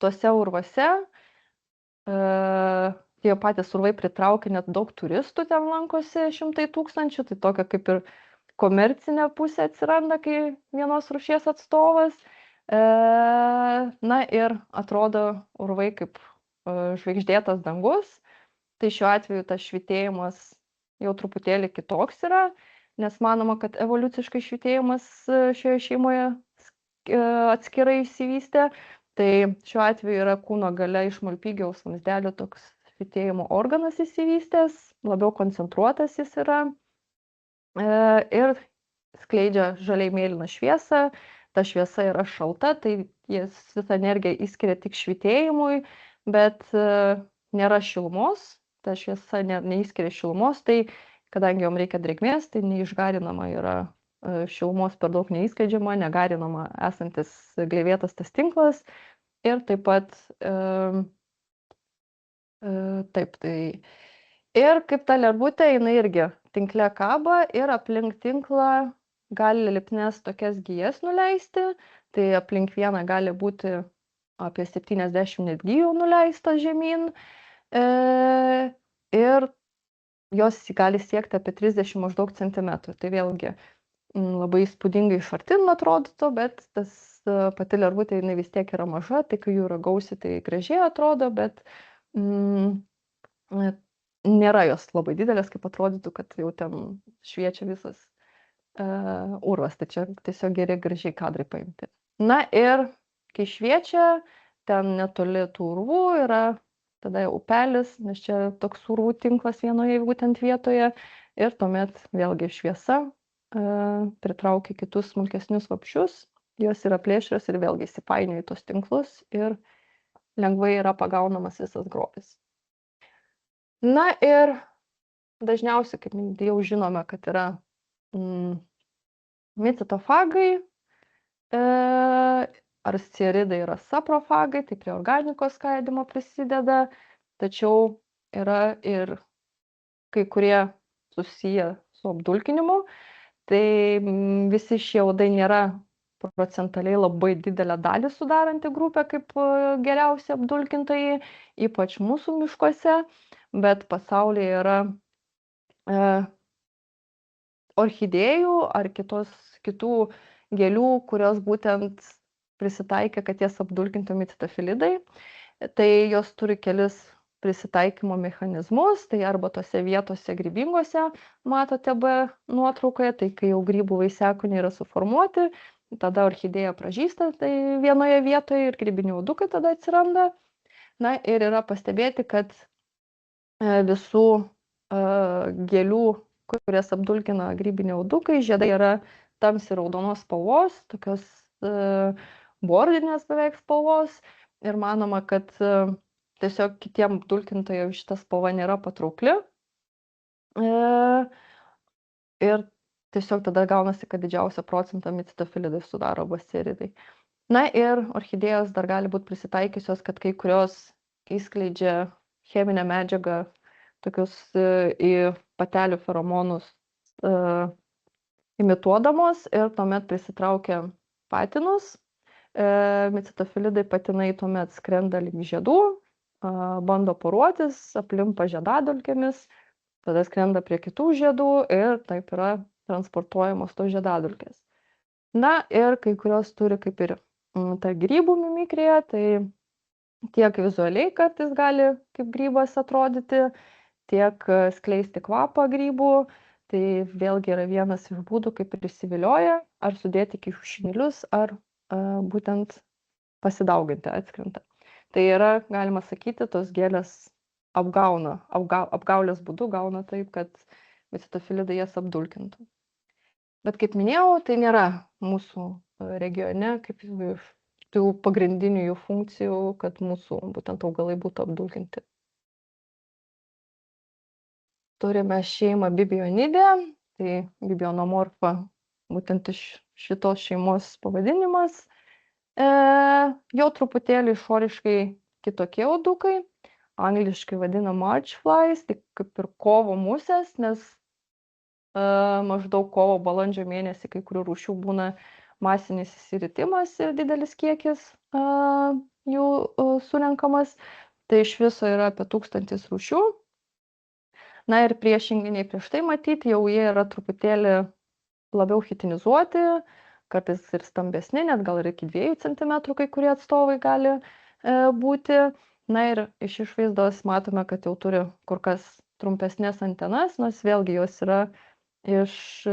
tuose urvuose tie patys urvai pritraukia net daug turistų, ten lankosi 100 000, tai tokia kaip ir komercinė pusė atsiranda, kai vienos rūšies atstovas. Na ir atrodo urvai kaip žvaigždėtas dangus, tai šiuo atveju tas švytėjimas jau truputėlį kitoks yra, nes manoma, kad evoliuciškai švytėjimas šioje šeimoje atskirai išsivystė. Tai šiuo atveju yra kūno gale iš molpygiaus vamzdelio toks švytėjimo organas išsivystęs, labiau koncentruotas jis yra ir skleidžia žaliai mėlyną šviesą. Ta šviesa yra šalta, tai jis visą energiją įskiria tik švytėjimui, bet nėra šilumos, ta šviesa neįskiria šilumos, tai kadangi jom reikia drėgmės, tai neišgarinama yra šilumos per daug neįskleidžiama, negarinama esantis gleivėtas tas tinklas ir taip pat taip, tai ir kaip ta lervutė, jinai irgi tinkle kaba ir aplink tinklą gali lipnes tokias gijas nuleisti, tai aplink vieną gali būti apie 70 net gijų nuleistas žemyn ir jos gali siekti apie 30 maždaug centimetrų. Tai vėlgi labai įspūdingai iš artin atrodytų, bet tas pati lervutė jinai vis tiek yra maža, tai kai jų yra gausiai, tai gražiai atrodo, bet nėra jos labai didelės, kaip atrodytų, kad jau ten šviečia visas urvas, tai čia tiesiog geri gražiai kadrai paimti. Na ir kai šviečia, ten netoli tų urvų yra tada upelis, nes čia toks urvų tinklas vienoje būtent vietoje, ir tuomet vėlgi šviesa pritraukia kitus smulkesnius vabzdžius, jos yra plėšrios ir vėlgi įsipainioja į tos tinklus ir lengvai yra pagaunamas visas grobis. Na ir dažniausiai, kaip jau žinome, kad yra micetofagai, asciaridai yra saprofagai, tai prie organikos skaidymo prisideda, tačiau yra ir kai kurie susiję su apdulkinimu, tai visi šie uodai nėra procentaliai labai didelę dalį sudaranti grupė kaip geriausi apdulkintojai, ypač mūsų miškuose, bet pasaulyje yra orchidėjų ar kitų gėlių, kurios būtent prisitaikė, kad jas apdulkintų micetofilidai. Tai jos turi kelis prisitaikymo mechanizmus, tai arba tose vietose grybingose, matote B nuotraukoje, tai kai jau grybų vaisiakūniai yra suformuoti, tada orchidėja pražysta tai vienoje vietoje ir grybiniai uodukai tada atsiranda. Na ir yra pastebėti, kad visų gėlių, kurias apdulkina grybiniai uodukai, žiedai yra tamsiai raudonos spalvos, tokios bordinės beveik spalvos, ir manoma, kad tiesiog kitiem apdulkintojam šita spalva nėra patraukli. Ir tiesiog tada gaunasi, kad didžiausią procentą micetofilidai sudaro asciaridai. Na ir orchidėjos dar gali būti prisitaikiusios, kad kai kurios įskleidžia cheminę medžiagą, tokius į patelių feromonus imituodamos, ir tuomet prisitraukia patinus. Micetofilidai patinai tuomet skrenda link žiedų, bando poruotis, aplimpa žiedadulkėmis, tada skrenda prie kitų žiedų ir taip yra transportuojamos tos žiedadulkės. Na ir kai kurios turi kaip ir ta grybų mimikrija, tai tiek vizualiai kartais gali kaip grybas atrodyti, tiek skleisti kvapą grybų. Tai vėlgi yra vienas iš būdų, kaip prisivilioja, ar sudėti kiaušinėlius, ar būtent pasidauginti atskrenta. Tai yra, galima sakyti, tos gėlės apgaulės būdu gauna taip, kad micetofilidai jas apdulkintų. Bet kaip minėjau, tai nėra mūsų regione kaip tų pagrindinių jų funkcijų, kad mūsų būtent augalai būtų apdulkinti. Turime šeimą Bibionidė, tai Bibionomorfa, būtent iš šitos šeimos pavadinimas. Jo truputėlį išoriškai kitokie uodukai, angliškai vadina March flies, tai kaip ir kovo musės, nes maždaug kovo balandžio mėnesį kai kurių rūšių būna masinis įsiritimas ir didelis kiekis jų surenkamas. Tai iš viso yra apie 1000 rūšių. Na ir priešingai nei prieš tai matyti, jau jie yra truputėlį labiau chitinizuoti, kartais ir stambesni, net gal ir iki 2 cm kai kurie atstovai gali būti. Na ir iš išvaizdos matome, kad jau turi kur kas trumpesnės antenas, nors vėlgi jos yra iš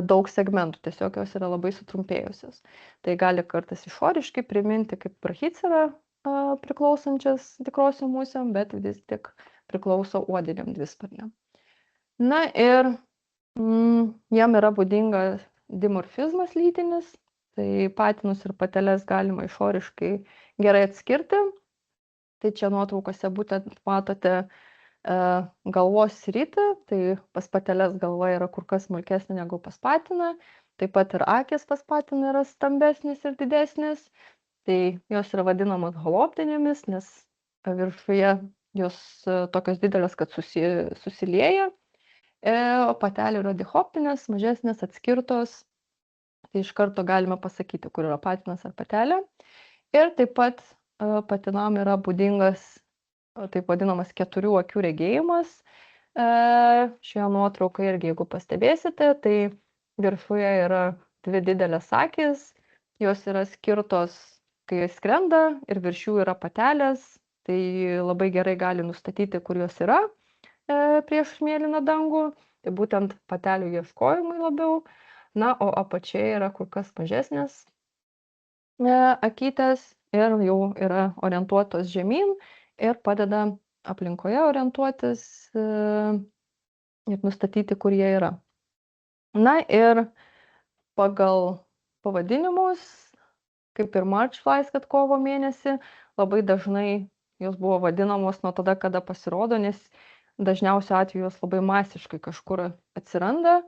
daug segmentų, tiesiog jos yra labai sutrumpėjusios. Tai gali kartais išoriškai priminti kaip brachycera priklausančias tikrosiom musėm, bet vis tik priklauso uodiniam dvisparniam. Na ir jam yra būdingas dimorfizmas lytinis, tai patinus ir pateles galima išoriškai gerai atskirti. Tai čia nuotraukose būtent matote galvos sritį, tai pas pateles galva yra kur kas smulkesnė negu pas patiną, taip pat ir akis pas patiną yra stambesnis ir didesnis, tai jos yra vadinamos holoptinėmis, nes viršuje jos tokios didelės, kad susilieja, o patelių yra dichoptinės, mažesnės, atskirtos, tai iš karto galime pasakyti, kur yra patinas ar patelė. Ir taip pat patinam yra būdingas taip vadinamas 4 akių regėjimas. Šioje nuotraukoje irgi, jeigu pastebėsite, tai viršuje yra dvi didelės akys, jos yra skirtos, kai jie skrenda, ir virš jų yra patelės, tai labai gerai gali nustatyti, kur jos yra prieš mėlyną dangų, tai būtent patelių ieškojimui labiau. Na, o apačioje yra kur kas mažesnės akytės ir jau yra orientuotos žemyn ir padeda aplinkoje orientuotis ir nustatyti, kur jie yra. Na ir pagal pavadinimus, kaip ir March Flies, kad kovo mėnesį, labai dažnai jos buvo vadinamos nuo tada, kada pasirodo, nes dažniausiu atveju jos labai masiškai kažkur atsiranda.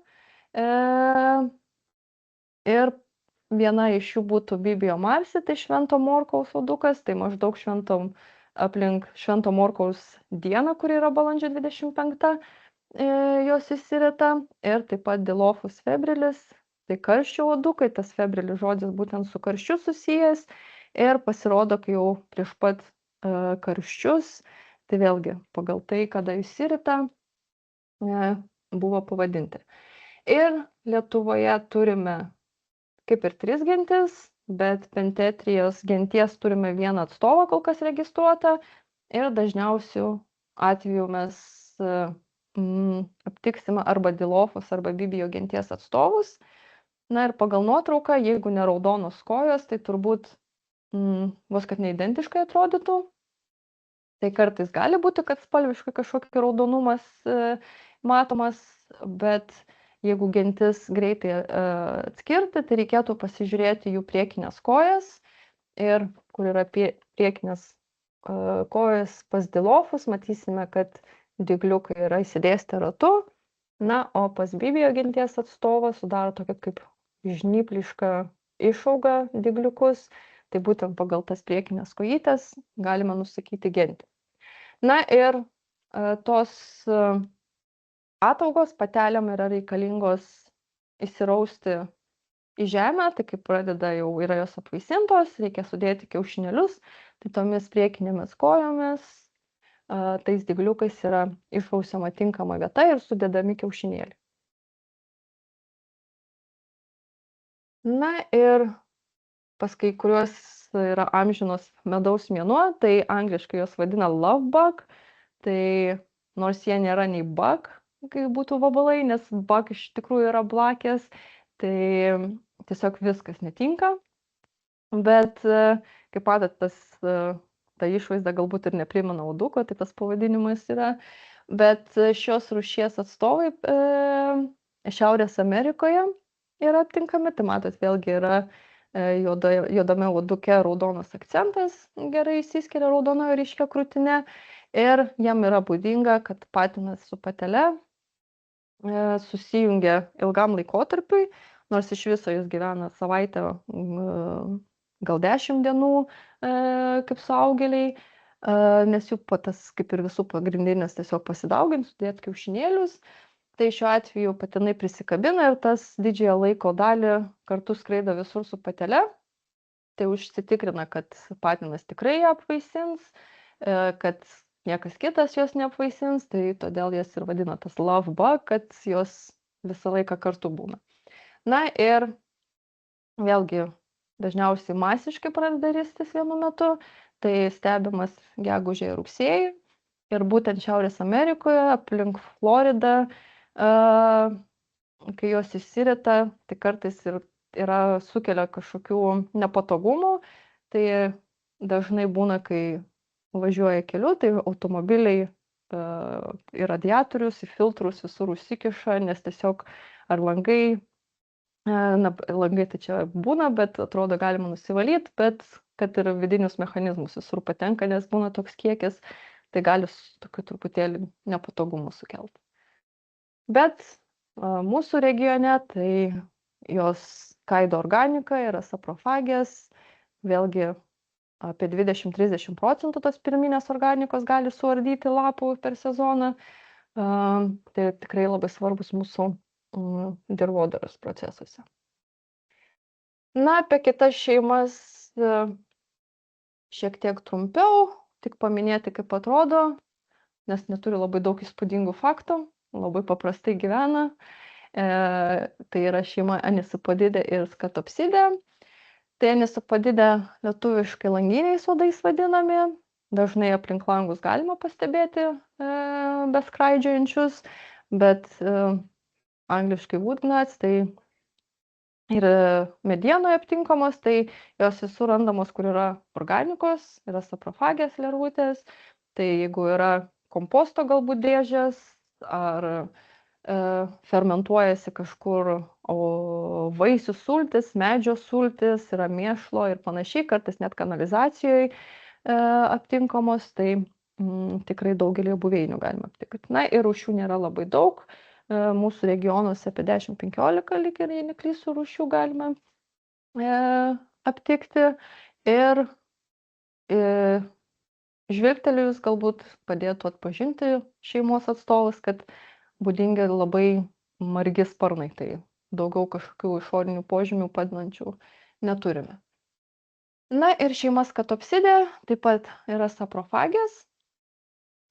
Ir viena iš jų būtų Bibio Marsi, tai Švento Morkaus uodukas, tai maždaug aplink Švento Morkaus dieną, kuri yra balandžio 25, jos įsirita. Ir taip pat Dilofus febrilis, tai karščio uodukai, tas febrilis žodis būtent su karščiu susijęs. Ir pasirodo, kai jau prieš pat karščius, tai vėlgi pagal tai, kada įsirita, buvo pavadinti. Ir Lietuvoje turime kaip ir 3 gentis, bet Pentetrijos genties turime vieną atstovą kol kas registruotą ir dažniausių atveju mes aptiksime arba Dilofus, arba Bibio genties atstovus. Na ir pagal nuotrauką, jeigu ne raudonos kojos, tai turbūt vos kad neidentiškai atrodytų. Tai kartais gali būti, kad spalviškai kažkokia raudonumas matomas, bet jeigu gentis greitai atskirti, tai reikėtų pasižiūrėti jų priekinės kojas. Ir kur yra priekinės kojas pas Dilofus, matysime, kad dygliukai yra įsidėstę ratu. Na, o pas Bibio genties atstovą sudaro tokia kaip žnypliška išauga dygliukus. Tai būtent pagal tas priekinės kojytės galime nusakyti gentį. Na ir tos ataugos patelėm yra reikalingos įsirausti į žemę, tai kai pradeda jau yra jos apvaisintos, reikia sudėti kiaušinėlius, tai tomis priekinėmis kojomis, tais dygliukais yra išrausiama tinkama vieta ir sudedami kiaušinėliai. Na ir pas kai kuriuos yra amžinos medaus mėnuo, tai angliškai jos vadina love bug, tai nors jie nėra nei bug, kai būtų vabalai, nes bug iš tikrųjų yra blakės, tai tiesiog viskas netinka. Bet, kaip matot, ta išvaizda galbūt ir neprimena uoduko, tai tas pavadinimas yra. Bet šios rūšies atstovai Šiaurės Amerikoje yra aptinkami, tai matot, vėlgi yra juodame uoduke raudonas akcentas, gerai įsiskiria raudonoje ryškia krūtine. Ir jam yra būdinga, kad patinas su patele susijungia ilgam laikotarpiui, nors iš viso jis gyvena savaitę, gal 10 dienų kaip suaugėliai, nes jų patas, kaip ir visų pagrindinis, tiesiog pasidaugint, sudėti kiaušinėlius. Tai šiuo atveju patinai prisikabina ir tas didžiąją laiko dalį kartu skraido visur su patele. Tai užsitikrina, kad patinas tikrai ją apvaisins, kad niekas kitas jos neapvaisins, tai todėl jas ir vadina tas love bug, kad jos visą laiką kartu būna. Na ir vėlgi dažniausiai masiškai pradeda ristis vienu metu, tai stebimas gegužę ir rugsėjį. Ir būtent Šiaurės Amerikoje, aplink Floridą, kai jos įsirita, tai kartais ir sukelia kažkokių nepatogumų. Tai dažnai būna, kai važiuoja keliu, tai automobiliai į radiatorius, į filtrus visur užsikiša, nes tiesiog ar langai, langai tai čia būna, bet atrodo galima nusivalyti, bet kad ir vidinius mechanizmus visur patenka, nes būna toks kiekis, tai gali tokių truputėlį nepatogumų sukelti. Bet mūsų regione tai jos skaido organiką, yra saprofagės, vėlgi apie 20–30% tos pirminės organikos gali suardyti lapų per sezoną. Tai tikrai labai svarbus mūsų dirvodaros procesuose. Na, apie kitas šeimas šiek tiek trumpiau, tik paminėti, kaip atrodo, nes neturi labai daug įspūdingų faktų, labai paprastai gyvena. Tai yra šeima Anisopodidė ir Scatopsidė. Tai Anisopodidė lietuviškai langiniais uodais vadinami. Dažnai aplink langus galima pastebėti beskraidžiojančius, bet angliškai woodgnats, tai ir medienoje aptinkamos, tai jos visur randamos, kur yra organikos, yra saprofagės lervutės, tai jeigu yra komposto galbūt dėžės ar fermentuojasi kažkur vaisių sultis, medžio sultis, yra mėšlo ir panašiai, kartais net kanalizacijoje aptinkamos, tai tikrai daugelį buveinių galima aptikti. Na ir rūšių nėra labai daug. Mūsų regionuose apie 10-15 lyg ir, jei neklysiu, rūšių galime aptikti. Ir žvilgtelėjus galbūt padėtų atpažinti šeimos atstovus, kad būdingi labai margi sparnai, tai daugiau kažkokių išorinių požymių padedančių neturime. Na ir šeima Scatopsidė taip pat yra saprofagės,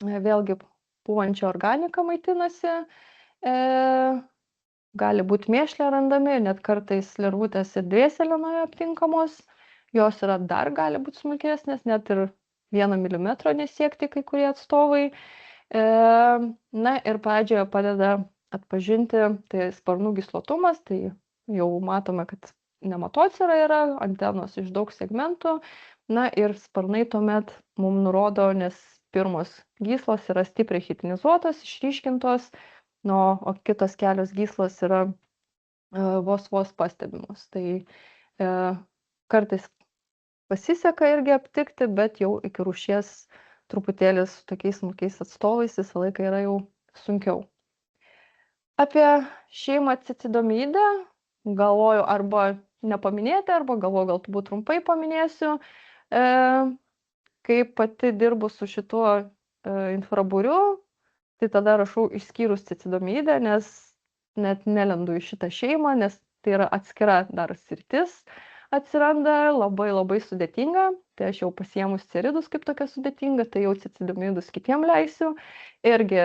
vėlgi pūvančia organika maitinasi. Gali būti mėšle randami, net kartais lervutės ir dvėselenoje aptinkamos. Jos yra dar gali būti smulkesnės, net ir 1 milimetro nesiekti kai kurie atstovai. Na ir pradžioje padeda atpažinti tai sparnų gyslotumas, tai jau matome, kad nematocera yra, antenos iš daug segmentų. Na ir sparnai tuomet mums nurodo, nes pirmos gyslos yra stipriai chitinizuotos, išryškintos, o kitos kelios gyslos yra vos pastebimos. Tai kartais pasiseka irgi aptikti, bet jau iki rūšies truputėlį su tokiais smulkiais atstovais visą laiką yra jau sunkiau. Apie šeimą Cicidomidę galvoju arba nepaminėti, arba galvoju galbūt trumpai paminėsiu. Kai pati dirbu su šituo infrabūriu, tai tada rašau išskyrus Cicidomidę, nes net nelendu į šitą šeimą, nes tai yra atskira dar sritis atsiranda, labai sudėtinga. Tai aš jau pasiėmus ceridus kaip tokia sudėtinga, tai jau Cicidomidus kitiem leisiu. Irgi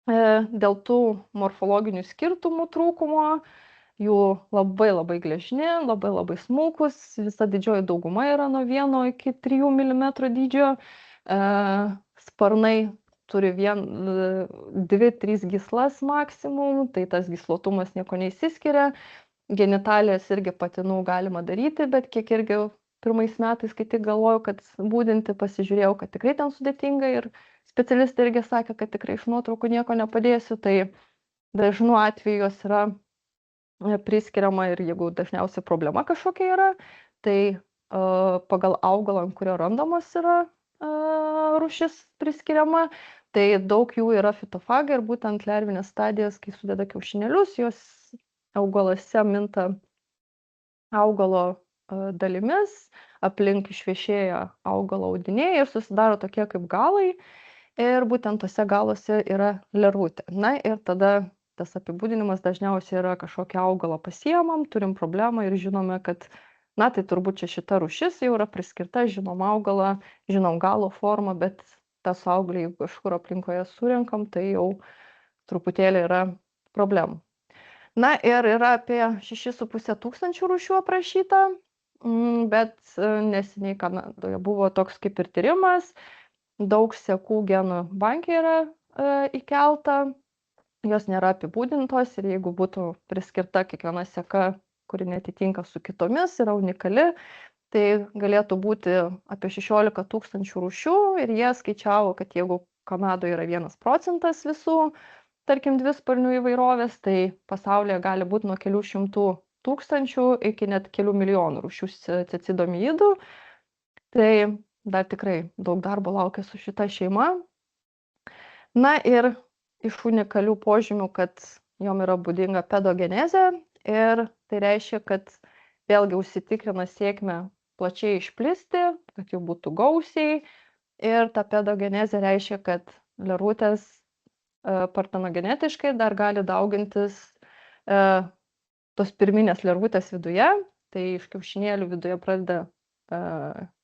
dėl tų morfologinių skirtumų trūkumo, jų labai gležni, labai smulkus, visa didžioji dauguma yra nuo 1 iki 3 mm dydžio. Sparnai turi 2-3 gyslas maksimum, tai tas gyslotumas nieko neįsiskiria. Genitalijas irgi patinų galima daryti, bet kiek irgi pirmais metais, kai tik galvojau, kad būdinti, pasižiūrėjau, kad tikrai ten sudėtinga ir specialistai irgi sakė, kad tikrai iš nuotraukų nieko nepadėsiu, tai dažnu atveju jos yra priskiriama ir jeigu dažniausiai problema kažkokia yra, tai pagal augalą, ant kurio randamos yra rūšis priskiriama, tai daug jų yra fitofagai ir būtent lervinės stadijos, kai sudeda kiaušinėlius, jos augaluose minta augalo dalimis, aplink išvešėja augalo audiniai ir susidaro tokie kaip galai ir būtent tose galuose yra lervutė. Na ir tada tas apibūdinimas dažniausiai yra kažkokią augalą pasiemam, turim problemą ir žinome, kad na, tai turbūt čia šita rūšis jau yra priskirta, žinom augalą, žinom galo formą, bet tas augalį, jeigu kažkur aplinkoje surenkam, tai jau truputėlį yra problemų. Na ir yra apie 6,5 tūkstančių rūšių aprašyta, bet neseniai Kanadoje buvo toks kaip ir tyrimas, daug sekų genų banke yra įkelta, jos nėra apibūdintos ir jeigu būtų priskirta kiekviena seka, kuri netitinka su kitomis, yra unikali, tai galėtų būti apie 16 tūkstančių rūšių ir jie skaičiavo, kad jeigu Kanadoje yra 1 procentas visų, tarkim, dvisparnių įvairovės, tai pasaulyje gali būti nuo kelių šimtų tūkstančių iki net kelių milijonų rūšių Cicidomidų. Tai dar tikrai daug darbo laukia su šita šeima. Na ir iš unikalių požymių, kad jom yra būdinga pedogenezė ir tai reiškia, kad vėlgi užsitikrina sėkmę plačiai išplisti, kad jų būtų gausiai ir ta pedogenezė reiškia, kad lervutės partenogenetiškai dar gali daugintis tos pirminės lervutės viduje, tai iš kiaušinėlių viduje pradeda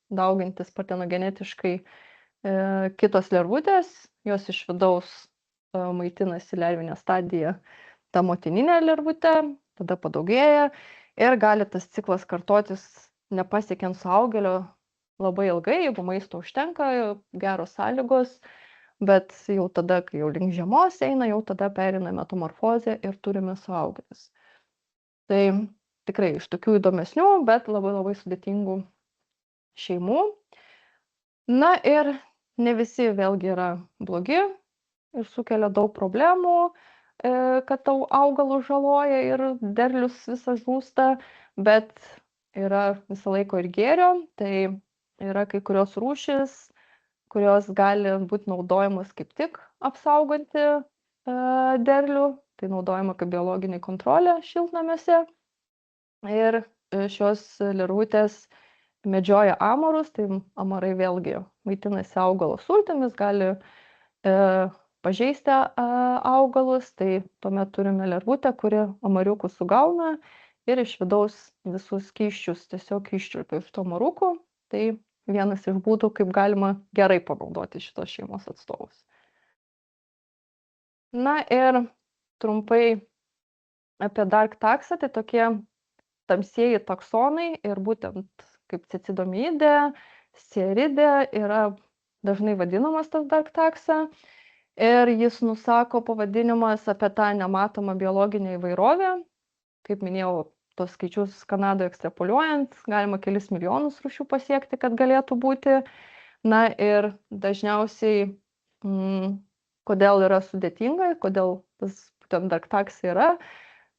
daugintis partenogenetiškai kitos lervutės, jos iš vidaus maitinasi lervinę stadiją ta motininė lervutė, tada padaugėja ir gali tas ciklas kartotis nepasiekiant suaugėlio labai ilgai, jeigu maisto užtenka, geros sąlygos, bet jau tada, kai jau link žiemos eina, jau tada perina metamorfozę ir turime suaugėlius. Tai tikrai iš tokių įdomesnių, bet labai labai sudėtingų šeimų. Na ir ne visi vėlgi yra blogi ir sukelia daug problemų, kad tau augalus žaloja ir derlius visas žūsta, bet yra visą laiko ir gėrio, tai yra kai kurios rūšys, kurios gali būti naudojamos kaip tik apsaugoti derlių, tai naudojama kaip biologinė kontrolė šiltnamiuose. Ir šios lervutės medžioja amarus, tai amarai vėlgi maitinasi augalo sultimis, gali pažeisti augalus, tai tuomet turime lervutę, kuri amariukus sugauna ir iš vidaus visus skysčius tiesiog iščiulpia iš to amarukų. Tai vienas iš būdų, kaip galima gerai panaudoti šitos šeimos atstovus. Na ir trumpai apie Dark taxa, tai tokie tamsieji taksonai ir būtent kaip cicidomidė, sieridė yra dažnai vadinamas tas Dark taxa. Ir jis nusako pavadinimas apie tą nematomą biologinę įvairovę. Kaip minėjau, tos skaičius Kanadoje ekstrapoliuojant, galima kelis milijonus rūšių pasiekti, kad galėtų būti. Na ir dažniausiai, kodėl yra sudėtinga, kodėl tas būtent Dark taxa yra,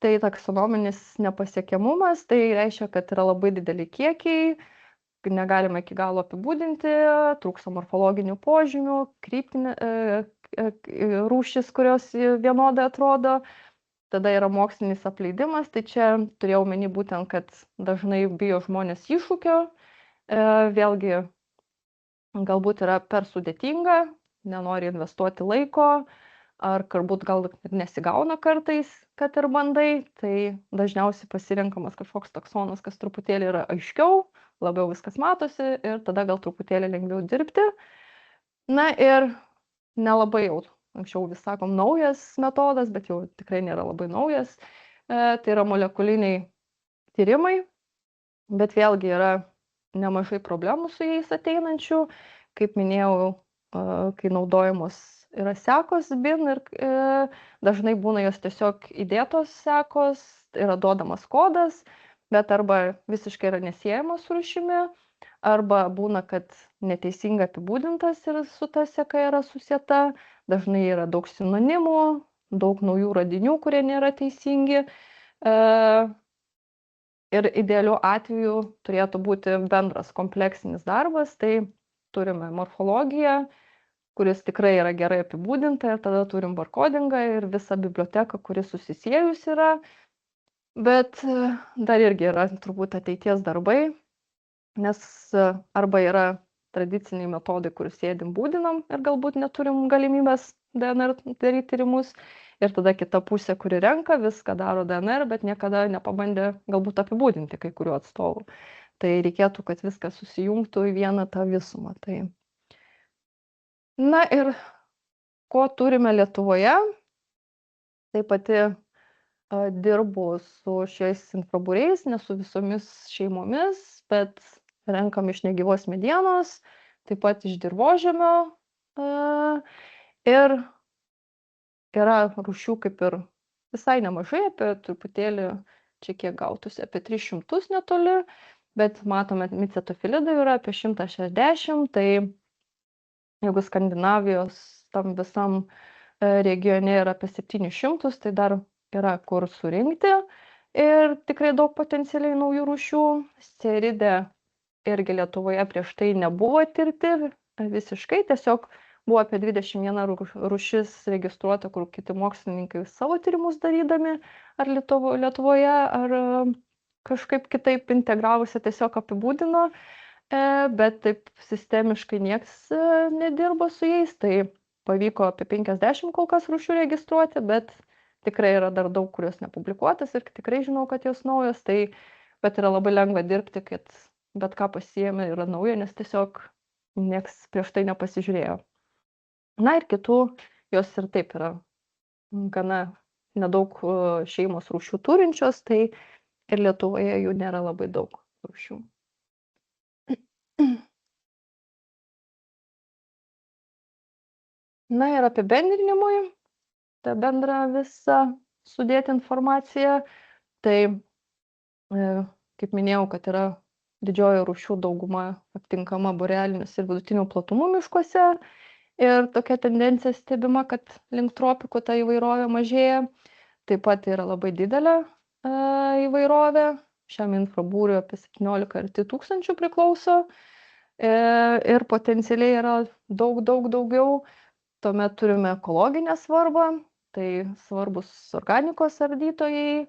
tai taksonominis nepasiekiamumas, tai reiškia, kad yra labai dideli kiekiai, negalima iki galo apibūdinti, trūksta morfologinių požymių, rūšis, kurios vienodai atrodo, tada yra mokslinis apleidimas, tai čia turėjau omeny būtent, kad dažnai bijo žmonės iššūkio, vėlgi galbūt yra per sudėtinga, nenori investuoti laiko, ar galbūt gal nesigauna kartais, kad ir bandai, tai dažniausiai pasirenkamas kažkoks taksonas, kas truputėlį yra aiškiau, labiau viskas matosi ir tada gal truputėlį lengviau dirbti. Na ir nelabai jau, anksčiau vis sakom, naujas metodas, bet jau tikrai nėra labai naujas, tai yra molekuliniai tyrimai, bet vėlgi yra nemažai problemų su jais ateinančių, kaip minėjau, kai naudojamos yra sekos bin ir dažnai būna jos tiesiog įdėtos sekos, yra duodamas kodas, bet arba visiškai yra nesiejamos su rūšimi, arba būna, kad neteisingai apibūdintas ir su ta seka yra susieta, dažnai yra daug sinonimų, daug naujų radinių, kurie nėra teisingi. Ir idealiu atveju turėtų būti bendras kompleksinis darbas, tai turime morfologiją, kuris tikrai yra gerai apibūdinta ir tada turim barkodingą ir visą biblioteką, kuris susisiejus yra, bet dar irgi yra turbūt ateities darbai, nes arba yra tradiciniai metodai, kur sėdim būdinam ir galbūt neturim galimybės DNR daryti tyrimus, ir tada kita pusė, kuri renka, viską daro DNR, bet niekada nepabandė galbūt apibūdinti kai kurių atstovų. Tai reikėtų, kad viskas susijungtų į vieną tą visumą. Tai na ir ko turime Lietuvoje, tai pati dirbu su šiais infrabūriais, ne su visomis šeimomis, bet renkam iš negyvos medienos, taip pat iš dirvožemio ir yra rūšių kaip ir visai nemažai, apie truputėlį, čia kiek gautųsi, apie 300 netoli, bet matome, micetofilidų yra apie 160, tai jeigu Skandinavijos tam visam regione yra apie 700, tai dar yra kur surinkti ir tikrai daug potencialiai naujų rūšių. Sieridė irgi Lietuvoje prieš tai nebuvo tirti visiškai, tiesiog buvo apie 21 rūšis registruota, kur kiti mokslininkai savo tyrimus darydami, ar Lietuvoje, ar kažkaip kitaip integravusi tiesiog apibūdino, bet taip sistemiškai nieks nedirbo su jais, tai pavyko apie 50 kol kas rūšių registruoti, bet tikrai yra dar daug, kurios nepublikuotas ir tikrai žinau, kad jos naujos, tai bet yra labai lengva dirbti, kad bet ką pasiėmė yra nauja, nes tiesiog nieks prieš tai nepasižiūrėjo. Na ir kitų, jos ir taip yra gana nedaug šeimos rūšių turinčios, tai ir Lietuvoje jų nėra labai daug rūšių. Na ir apibendrinimui, tą bendrą visą sudėti informaciją, tai kaip minėjau, kad yra didžioji rūšių dauguma aptinkama borealiniuose ir vidutinių platumų miškuose ir tokia tendencija stebima, kad link tropikų ta įvairovė mažėja. Taip pat yra labai didelė įvairovė, šiam infrabūriui apie 17 arti tūkstančių priklauso ir potencialiai yra daug daugiau. Tuomet turime ekologinę svarbą, tai svarbus organikos ardytojai,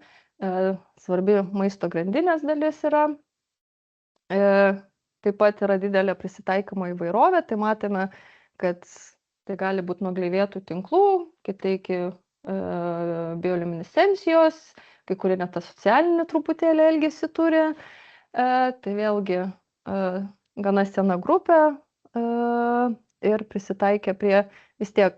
svarbi maisto grandinės dalis yra. Taip pat yra didelė prisitaikymo įvairovė, tai matome, kad tai gali būti nuo gleivėtų tinklų, kiti iki bioluminescencijos, kai kurie net tą socialinį truputėlį elgesį turi. Tai vėlgi gana sena grupė ir prisitaikė prie vis tiek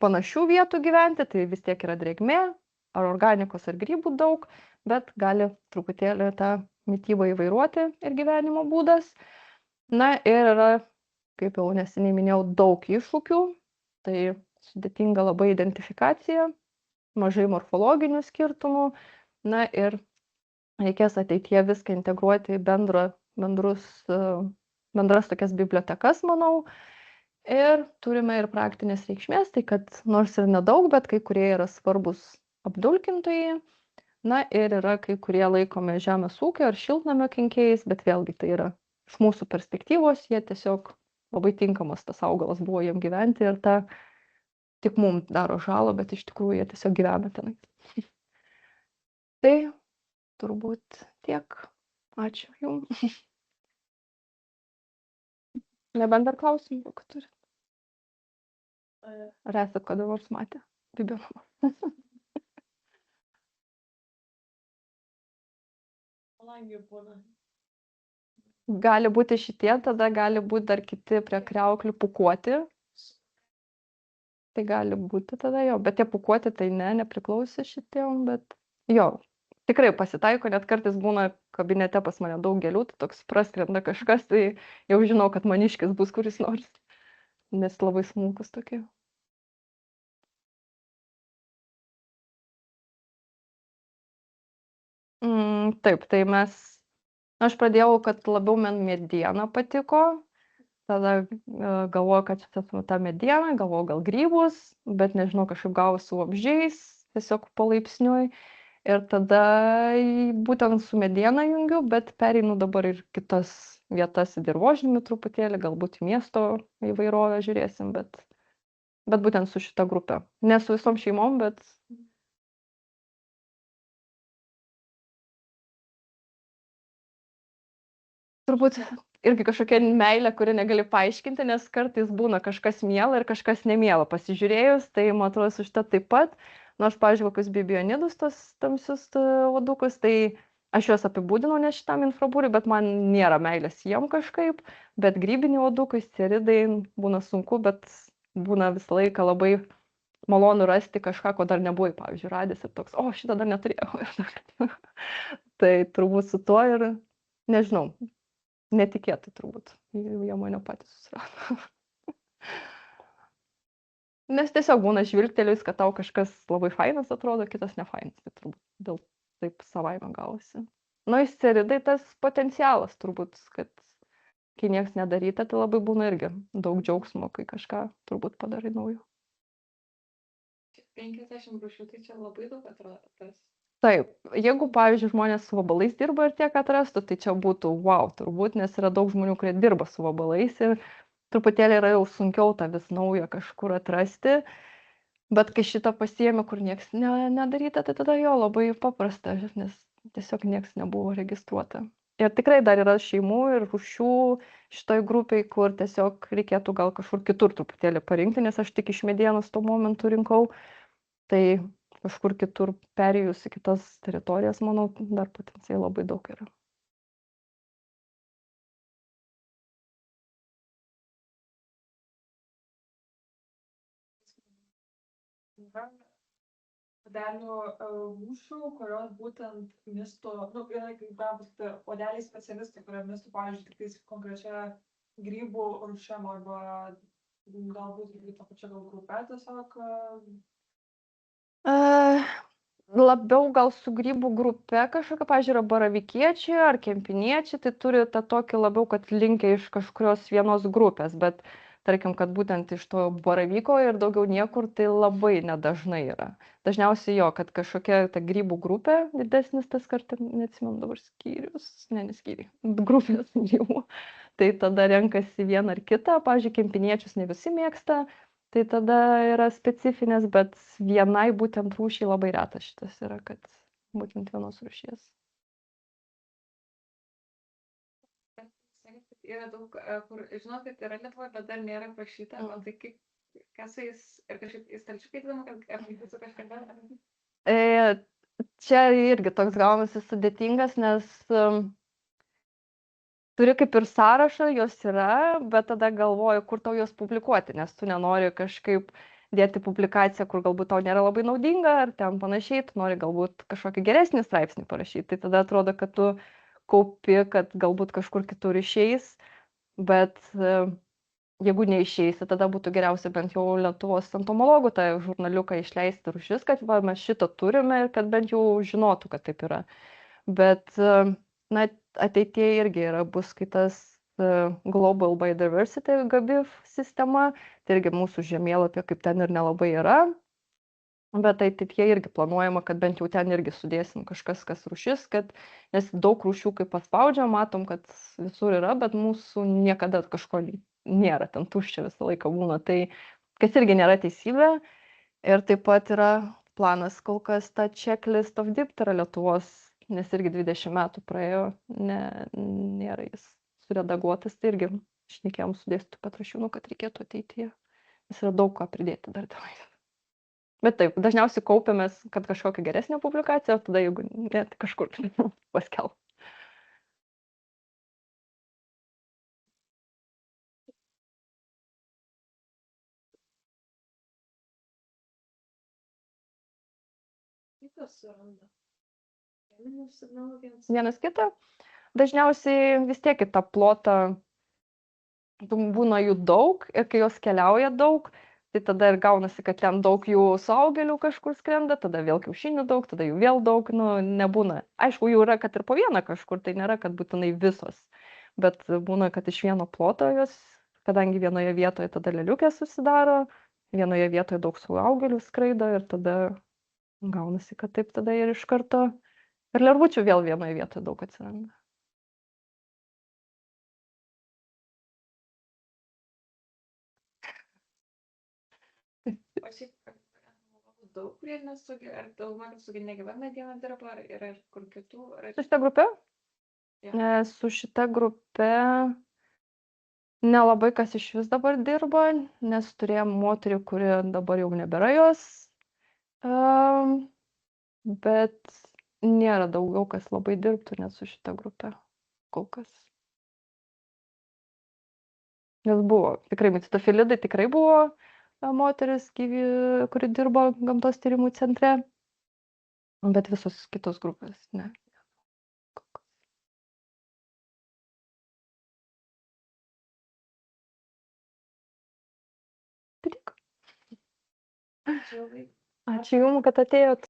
panašių vietų gyventi, tai vis tiek yra drėgmė, ar organikos, ar grybų daug, bet gali truputėlį tą mitybą įvairuoti ir gyvenimo būdas. Na ir yra, kaip jau neseniai minėjau, daug iššūkių, tai sudėtinga labai identifikacija, mažai morfologinių skirtumų, na ir reikės ateityje viską integruoti į bendras tokias bibliotekas, manau. Ir turime ir praktinės reikšmės, tai kad nors ir nedaug, bet kai kurie yra svarbus apdulkintojai, na ir yra kai kurie laikomi žemės ūkio ar šiltnamio kenkėjais, bet vėlgi tai yra iš mūsų perspektyvos, jie tiesiog labai tinkamas tas augalas buvo jiem gyventi ir ta tik mums daro žalą, bet iš tikrųjų jie tiesiog gyvena tenai. Tai turbūt tiek. Ačiū jums. Nebent dar klausimų, kad turi. Ar esat kada nors matę bibiomamą? Gali būti šitie, tada gali būti dar kiti prie kriauklių pūkuoti. Tai gali būti tada jo, bet tie pūkuoti tai nepriklausė šitiem, bet jo, tikrai pasitaiko, net kartais būna kabinete pas mane daug gėlių, tai toks praskrenda kažkas, tai jau žinau, kad maniškis bus kuris nors, nes labai smulkus tokie. Taip, tai aš pradėjau, kad labiau man mediena patiko, tada galvoju, kad tą medieną, galvoju gal grybus, bet nežinau, kažkaip gavosi su vabzdžiais, tiesiog palaipsniui. Ir tada būtent su mediena jungiu, bet pereinu dabar ir kitas vietas į dirvožemį truputėlį, galbūt į miesto įvairovę žiūrėsim, bet būtent su šita grupe. Ne su visom šeimom, bet turbūt irgi kažkokia meilė, kuri negali paaiškinti, nes kartais būna kažkas miela ir kažkas nemiela pasižiūrėjus, tai man atrodo su šita taip pat. Nors, pavyzdžiui, kokius bibionidus, tos tamsius uodukus, tai aš juos apibūdinau ne šitam infrabūriui, bet man nėra meilės jiem kažkaip, bet grybiniai uodukai, ceridai būna sunku, bet būna visą laiką labai malonu rasti kažką, ko dar nebuvai, pavyzdžiui, radęs ir toks, o, šitą dar neturėjau. Tai turbūt su tuo ir, nežinau, netikėtai turbūt, jie mane patys susirado. Nes tiesiog būna žvilgtelėjus, kad tau kažkas labai fainas atrodo, kitas nefainas, tai turbūt dėl taip savaime gavosi. Nu, išsiridai tas potencialas turbūt, kad kai nieks nedaryta, tai labai būna irgi daug džiaugsmo, kai kažką turbūt padarai naujo. 50 rūšių, tai čia labai daug atrodo. Taip, jeigu, pavyzdžiui, žmonės su vabalais dirba ir tiek atrastų, tai čia būtų wow, turbūt, nes yra daug žmonių, kurie dirba su vabalais ir truputėlį yra jau sunkiau tą vis naują kažkur atrasti, bet kai šitą pasiėmė, kur nieks nedaryta, tai tada jo labai paprasta, nes tiesiog nieks nebuvo registruota. Ir tikrai dar yra šeimų ir rūšių šitoj grupiai, kur tiesiog reikėtų gal kažkur kitur truputėlį parinkti, nes aš tik iš medienos tuo momentu rinkau, tai kažkur kitur perėjus į kitas teritorijas, manau, dar potencialiai labai daug yra. puodelių rūšių, kurios būtent mistų, nu, yra kaip galima pasakyti, puodeliai specialistai, kurie mistų, pavyzdžiui, tik tais konkrečia grybų rūšiam arba galbūt irgi ta pačia gal grupė tiesiog. Labiau gal su grybų grupe kažkokia, pavyzdžiui, yra baravikiečiai ar kempiniečiai, tai turi tą tokį labiau, kad linkia iš kažkurios vienos grupės, bet tarkim, kad būtent iš to baravyko ir daugiau niekur, tai labai nedažnai yra. Dažniausiai jo, kad kažkokia ta grybų grupė, didesnis tas kartą, neatsimenu dabar skyrius, neskyriai, grupės grybų, tai tada renkasi vieną ar kitą, pavyzdžiui, kempiniečius ne visi mėgsta, tai tada yra specifinės, bet vienai būtent rūšiai labai retas šitas yra, kad būtent vienos rūšies. Yra daug, kur žinau, kad yra Lietuvoje, bet dar nėra prašyta, o tai kaip, kas su jais, ir kažkaip į stalčiukai įdomu, kad aplinkai su kažkada. Čia irgi toks gaunasi sudėtingas, nes turi kaip ir sąrašą, jos yra, bet tada galvoju, kur tau jos publikuoti, nes tu nenori kažkaip dėti publikaciją, kur galbūt tau nėra labai naudinga, ar ten panašiai, tu nori galbūt kažkokį geresnį straipsnį parašyti. Tai tada atrodo, kad tu kaupi, kad galbūt kažkur kitur išeis, bet jeigu neišeisi, tada būtų geriausia bent jau Lietuvos entomologų tą žurnaliuką išleisti rūšis, kad va, mes šitą turime ir kad bent jau žinotų, kad taip yra. Bet na, ateityje irgi bus kitas Global Biodiversity GABIF sistema, tai irgi mūsų žemėlapė kaip ten ir nelabai yra, bet ateityje irgi planuojama, kad bent jau ten irgi sudėsim kažkas, kas rūšis, nes daug rūšių kaip paspaudžiam, matom, kad visur yra, bet mūsų niekada kažko nėra, ten tuščia visą laiką būna, tai kas irgi nėra teisybė. Ir taip pat yra planas kol kas tą checklist of diptera Lietuvos, nes irgi 20 metų praėjo, nėra jis suredaguotas, tai irgi šnekėjom su dėstytoju Petrašiūnu, kad reikėtų ateityje. Jis yra daug ką pridėti dar tenai. Bet taip, dažniausiai kaupiamės, kad kažkokią geresnę publikaciją, o tada jeigu ne, tai kažkur paskelb. Kitas suranda. Signalų Vienas kitą. Dažniausiai vis tiek į tą plotą būna jų daug ir kai jos keliauja daug, tai tada ir gaunasi, kad ten daug jų suaugėlių kažkur skrenda, tada vėl kiaušinių daug, tada jų vėl daug, nu, nebūna. Aišku, jų yra, kad ir po vieną kažkur, tai nėra, kad būtinai visos, bet būna, kad iš vieno ploto jos, kadangi vienoje vietoje tada leliukės susidaro, vienoje vietoje daug suaugėlių skraido ir tada gaunasi, kad taip tada ir iš karto ir lervučių vėl vienoje vietoje daug atsiranda. O šiaip daug, kurie nesugeria, ar dauguma, kad sugeria negyva mediena dirba, ar yra ir kur kitų? Su šita grupe? Su šita grupe nelabai kas iš vis dabar dirba, nes turėjom moterį, kuri dabar jau nebėra jos. Bet nėra daugiau, kas labai dirbtų net su šita grupe kol kas. Nes buvo, tikrai mitofilidai tikrai buvo moteris, kuri dirbo gamtos tyrimų centre, bet visos kitos grupės ne. Ačiū Jums, kad atėjot.